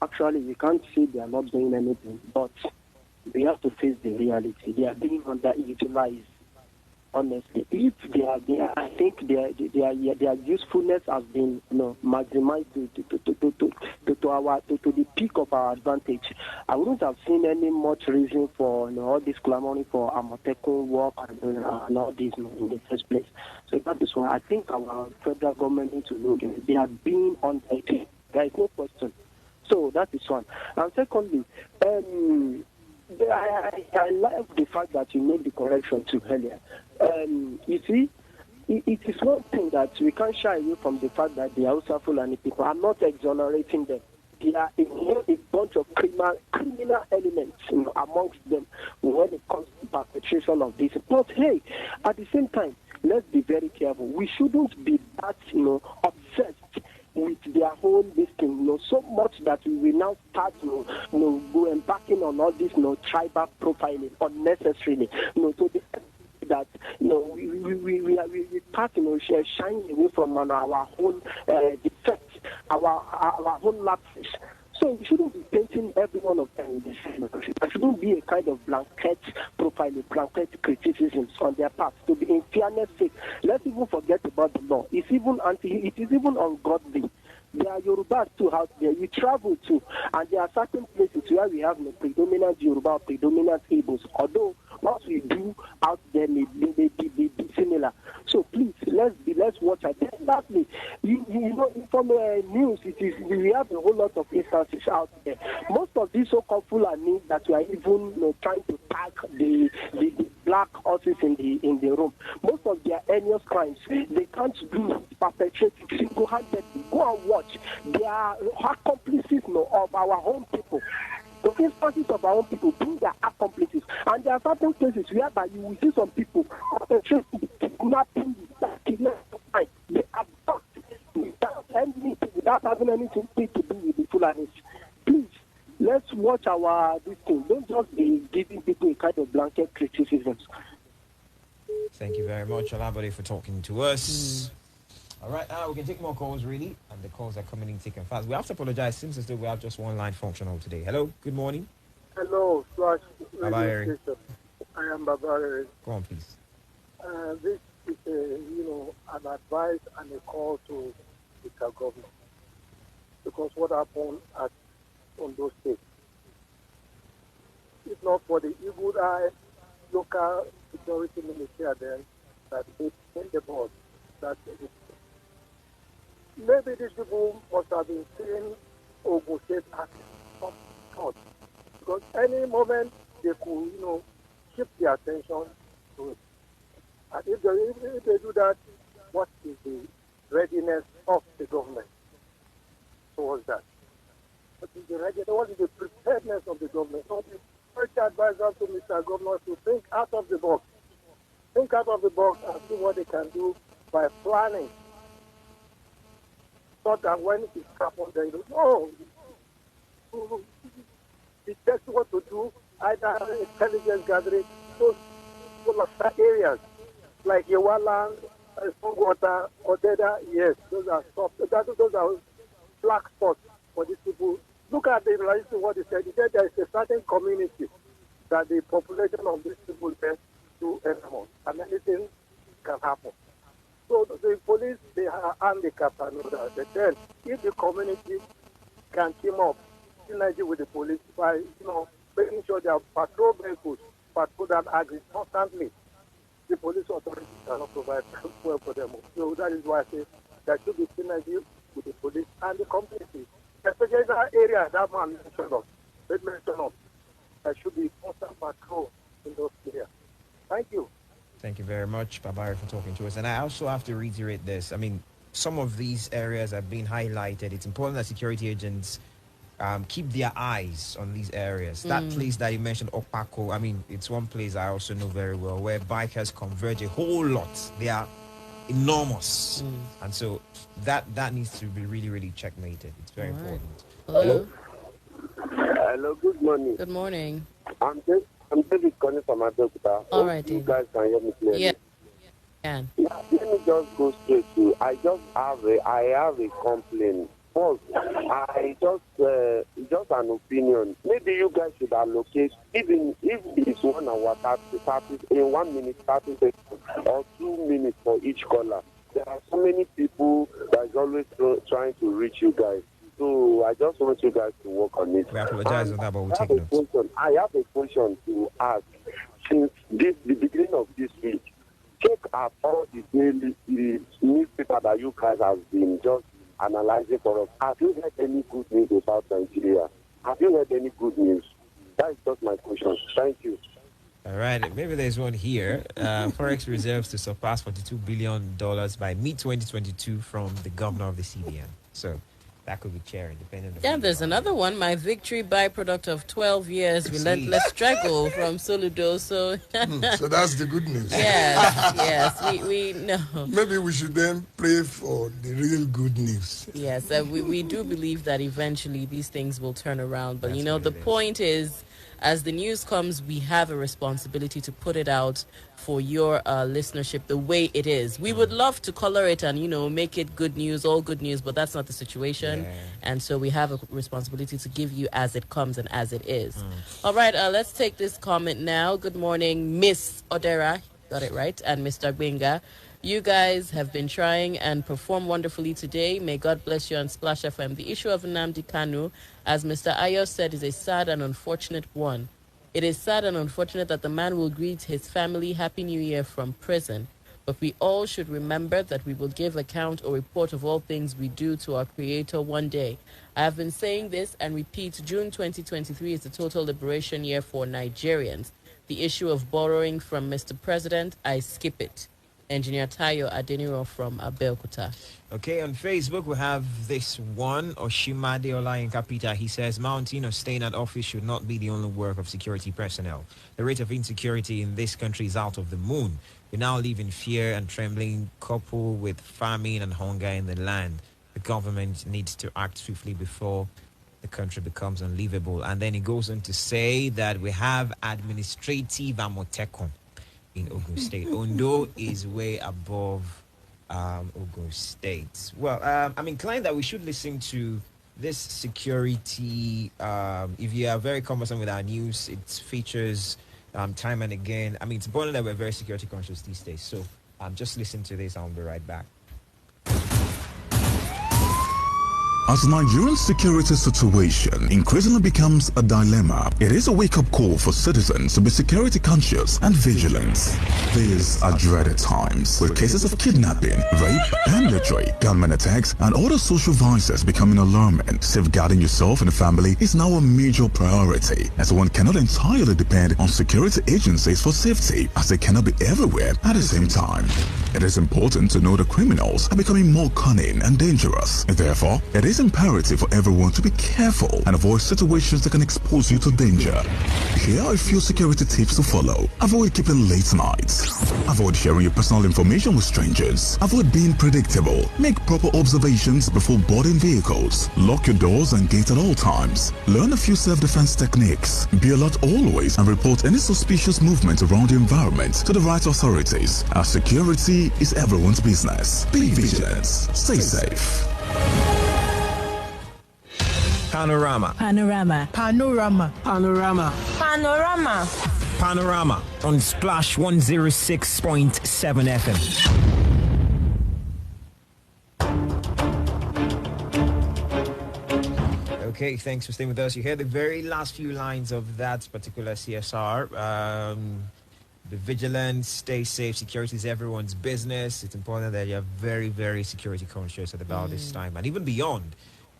actually, we can't say they are not doing anything, but we have to face the reality. They are being underutilized. Honestly, if they are, I think their usefulness has been, maximized to the peak of our advantage. I wouldn't have seen any much reason for all this clamoring for Amotekun work and all this in the first place. So that is why I think our federal government needs to look. They are being underutilized. There is no question. So that is one. And secondly, I like the fact that you made the correction to earlier. You see, it is one thing that we can't shy away from the fact that the Hausa Fulani people are not exonerating them. There are a bunch of criminal elements amongst them when it comes to perpetration of this. But hey, at the same time, let's be very careful. We shouldn't be that obsessed with their whole listing, so much that we will now start, go embarking on all this, tribal profiling unnecessarily, to the that we start, shying away from our own defects, our own lapses. So we shouldn't be painting every one of them in the same. There shouldn't be a kind of blanket profiling, blanket criticisms on their part. To be in fairness sake, let's even forget about the law. It is even ungodly There are Yorubas too out there. You travel to, and there are certain places where we have predominant Yoruba, predominant Igbos. Although what we do out there may be similar. So please, let's watch out. Then lastly, you know, from news, we have a whole lot of instances out there. Most of these so-called Fulani that we are even trying to tag the black horses in the room. Most of their heinous crimes, they can't do perpetrate single-handedly. Go and watch. They are accomplices of our own people. The instances of our own people being their accomplices. And there are certain places whereby you will see some people perpetrating kidnapping, they abduct without having anything to do with the Fulanis. Please, let's watch this thing. Don't just be giving people a kind of blanket criticisms. Thank you very much, Olabode, for talking to us. All right, we can take more calls, really, and the calls are coming in thick and fast. We have to apologize, since as though we have just one line functional today. Hello, good morning. Hello, Flash Radio Station. I am Babari. Go on, please. This is an advice and a call to the government, because what happened on those states, if not for the evil eye local security military then that they in the board, that maybe these people must have been seeing Ogun State as some thought, because any moment they could, shift their attention to it. And if they do that, what is the readiness of the government towards that? What is the readiness? What is the preparedness of the government? So the first advice to Mr. Governor to think out of the box. Think out of the box and see what they can do by planning, so that when it happens, they know, detect what to do, either intelligence gathering, those areas like Yewaland, Songwater, Odeda, yes, those are soft. Those are black spots for these people. Look at what he said. He said there is a certain community that the population of these people there do anymore, and anything can happen. So the police, they are handicapped and all that. But then, if the community can team up, synergy with the police by, making sure their patrol vehicles patrol that agri constantly, the police authorities cannot provide well for them. So that is why I say there should be synergy with the police and the community. Especially that area that man mentioned of. There should be constant patrol in those areas. Thank you. Thank you very much, Babari, for talking to us. And I also have to reiterate this. I mean, some of these areas have been highlighted. It's important that security agents keep their eyes on these areas. That place that you mentioned, Opako, I mean, it's one place I also know very well, where bikers converge a whole lot. They are enormous. And so that needs to be really, really checkmated. It's very important. Hello. Hello, good morning. Good morning. I'm David calling from Abeokuta. All right, you guys can hear me clearly. Yeah. Can. Yeah, let me just go straight to. I have a complaint. First, I just an opinion. Maybe you guys should allocate, even if it's 1 hour 30 in 1 minute 30 seconds or 2 minutes for each caller. There are so many people that is always trying to reach you guys. So I just want you guys to work on it. We apologize on that, but we'll take notes. I have a question to ask. Since the beginning of this week, check out all the daily newspaper that you guys have been just analyzing for us. Have you heard any good news about Nigeria? Have you heard any good news? That is just my question. Thank you. All right, maybe there's one here. Forex reserves to surpass $42 billion by mid-2022 from the governor of the CBN. So that could be chair independent. Yeah, there's another one. My victory byproduct of 12 years relentless struggle from Soludo. So that's the good news. Yes, we know. Maybe we should then pray for the real good news. Yes, we do believe that eventually these things will turn around. But, the point is, as the news comes, we have a responsibility to put it out for your listenership the way it is. We would love to color it and, make it good news, all good news, but that's not the situation. Yeah. And so we have a responsibility to give you as it comes and as it is. All right, let's take this comment now. Good morning, Miss Odera. Got it right. And Mr. Gbenga. You guys have been trying and performed wonderfully today. May God bless you on Splash FM. The issue of Nnamdi Kanu, as Mr. Ayo said, is a sad and unfortunate one. It is sad and unfortunate that the man will greet his family Happy New Year from prison. But we all should remember that we will give account or report of all things we do to our Creator one day. I have been saying this and repeat, June 2023 is the total liberation year for Nigerians. The issue of borrowing from Mr. President, I skip it. Engineer Tayo Adeniro from Abeokuta. Okay, on Facebook we have this one, Oshimade Olayinka Peter. He says, mounting or staying at office should not be the only work of security personnel. The rate of insecurity in this country is out of the moon. We now live in fear and trembling, coupled with famine and hunger in the land. The government needs to act swiftly before the country becomes unlivable. And then he goes on to say that we have administrative amotekun in Ogun State. Ondo is way above Ogun State. Well, I'm inclined that we should listen to this security. If you are very conversant with our news, it features time and again. I mean, it's important that we're very security conscious these days. So just listen to this. I'll be right back. As Nigeria's security situation increasingly becomes a dilemma, it is a wake-up call for citizens to be security conscious and vigilant. These are dreaded times, with cases of kidnapping, rape, banditry, gunmen attacks, and other social vices becoming alarming. Safeguarding yourself and family is now a major priority, as one cannot entirely depend on security agencies for safety, as they cannot be everywhere at the same time. It is important to know that criminals are becoming more cunning and dangerous. Therefore, it is imperative for everyone to be careful and avoid situations that can expose you to danger. Here are a few security tips to follow. Avoid keeping late nights. Avoid sharing your personal information with strangers. Avoid being predictable. Make proper observations before boarding vehicles. Lock your doors and gates at all times. Learn a few self-defense techniques. Be alert always and report any suspicious movement around the environment to the right authorities, as security is everyone's business. Be vigilant. Stay safe. Panorama. Panorama. Panorama. Panorama. Panorama. Panorama on Splash 106.7 FM. Okay, thanks for staying with us. You heard the very last few lines of that particular CSR. Be vigilant, stay safe. Security is everyone's business. It's important that you're very, very security conscious at about this time and even beyond.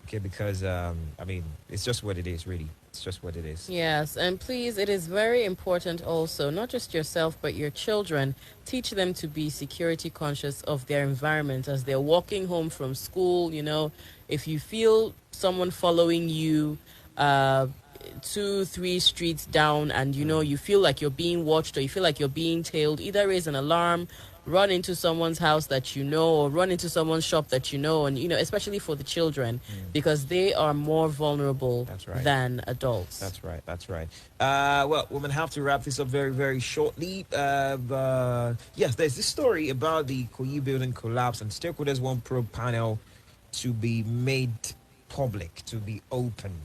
Okay, because, I mean, it's just what it is, really. It's just what it is. Yes, and please, it is very important also, not just yourself, but your children. Teach them to be security conscious of their environment as they're walking home from school. You know, if you feel someone following you 2-3 streets down and, you know, you feel like you're being watched or you feel like you're being tailed, either raise an alarm, run into someone's house that you know, or run into someone's shop that you know, and, you know, especially for the children, because they are more vulnerable than adults. That's right. That's right. Well, we're going to have to wrap this up very, very shortly. Yes, there's this story about the Koyi building collapse, and stakeholders want probe panel to be made public, to be open.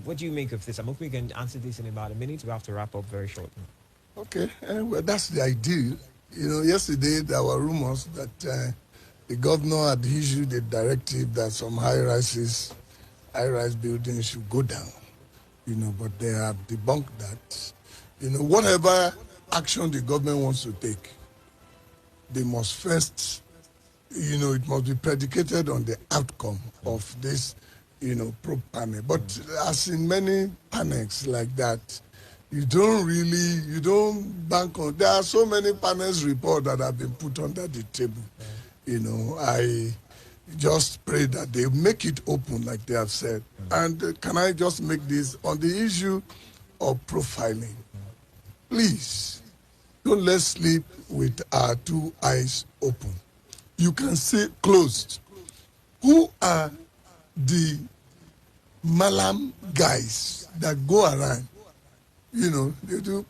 What do you make of this? I'm hoping we can answer this in about a minute. We have to wrap up very shortly. Okay, well, that's the idea. You know, yesterday there were rumors that the governor had issued a directive that some high-rise buildings should go down. You know, but they have debunked that. You know, whatever action the government wants to take, they must first, you know, it must be predicated on the outcome of this, you know, probe panel. But as in many panels like that, you don't bank on. There are so many panels report that have been put under the table. You know, I just pray that they make it open, like they have said. And can I just make this on the issue of profiling? Please, don't let's sleep with our two eyes open. You can say closed. Who are the malam guys that go around? You know, they do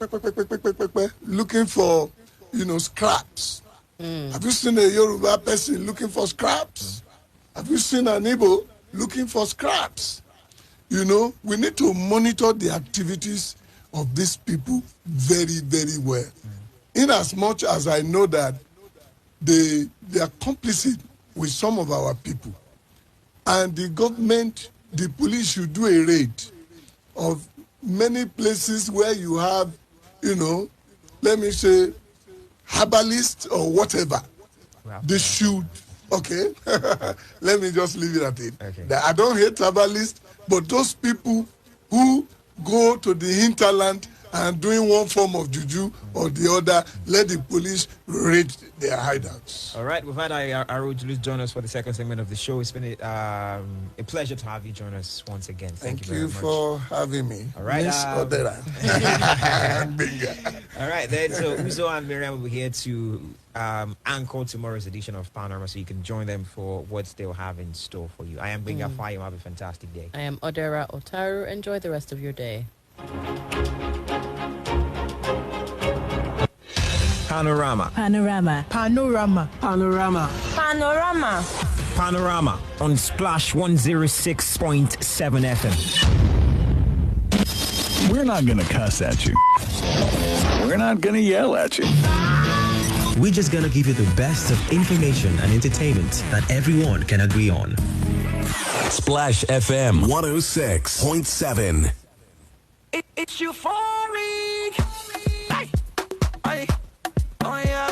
looking for, you know, scraps. Have you seen a Yoruba person looking for scraps? Have you seen an Igbo looking for scraps? You know, we need to monitor the activities of these people very, very well. In as much as I know that they are complicit with some of our people. And the government, the police should do a raid of many places where you have, let me say, herbalists or whatever. Wow. They should, okay, let me just leave it at it. Okay. I don't hate herbalists, but those people who go to the hinterland and doing one form of juju or the other, let the police raid their hideouts. All right, we've had Arujulus join us for the second segment of the show. It's been a pleasure to have you join us once again. Thank you very much. For having me. All right, Miss Odera. All right, then, so Uzo and Miriam will be here to anchor tomorrow's edition of Panorama, so you can join them for what they'll have in store for you. I am Benga Fayo. Have a fantastic day. I am Odera Otaru. Enjoy the rest of your day. Panorama. Panorama. Panorama. Panorama. Panorama. Panorama on Splash 106.7 FM. We're not going to cuss at you. We're not going to yell at you. We're just going to give you the best of information and entertainment that everyone can agree on. Splash FM 106.7. It's euphoric. Hey. Oh yeah.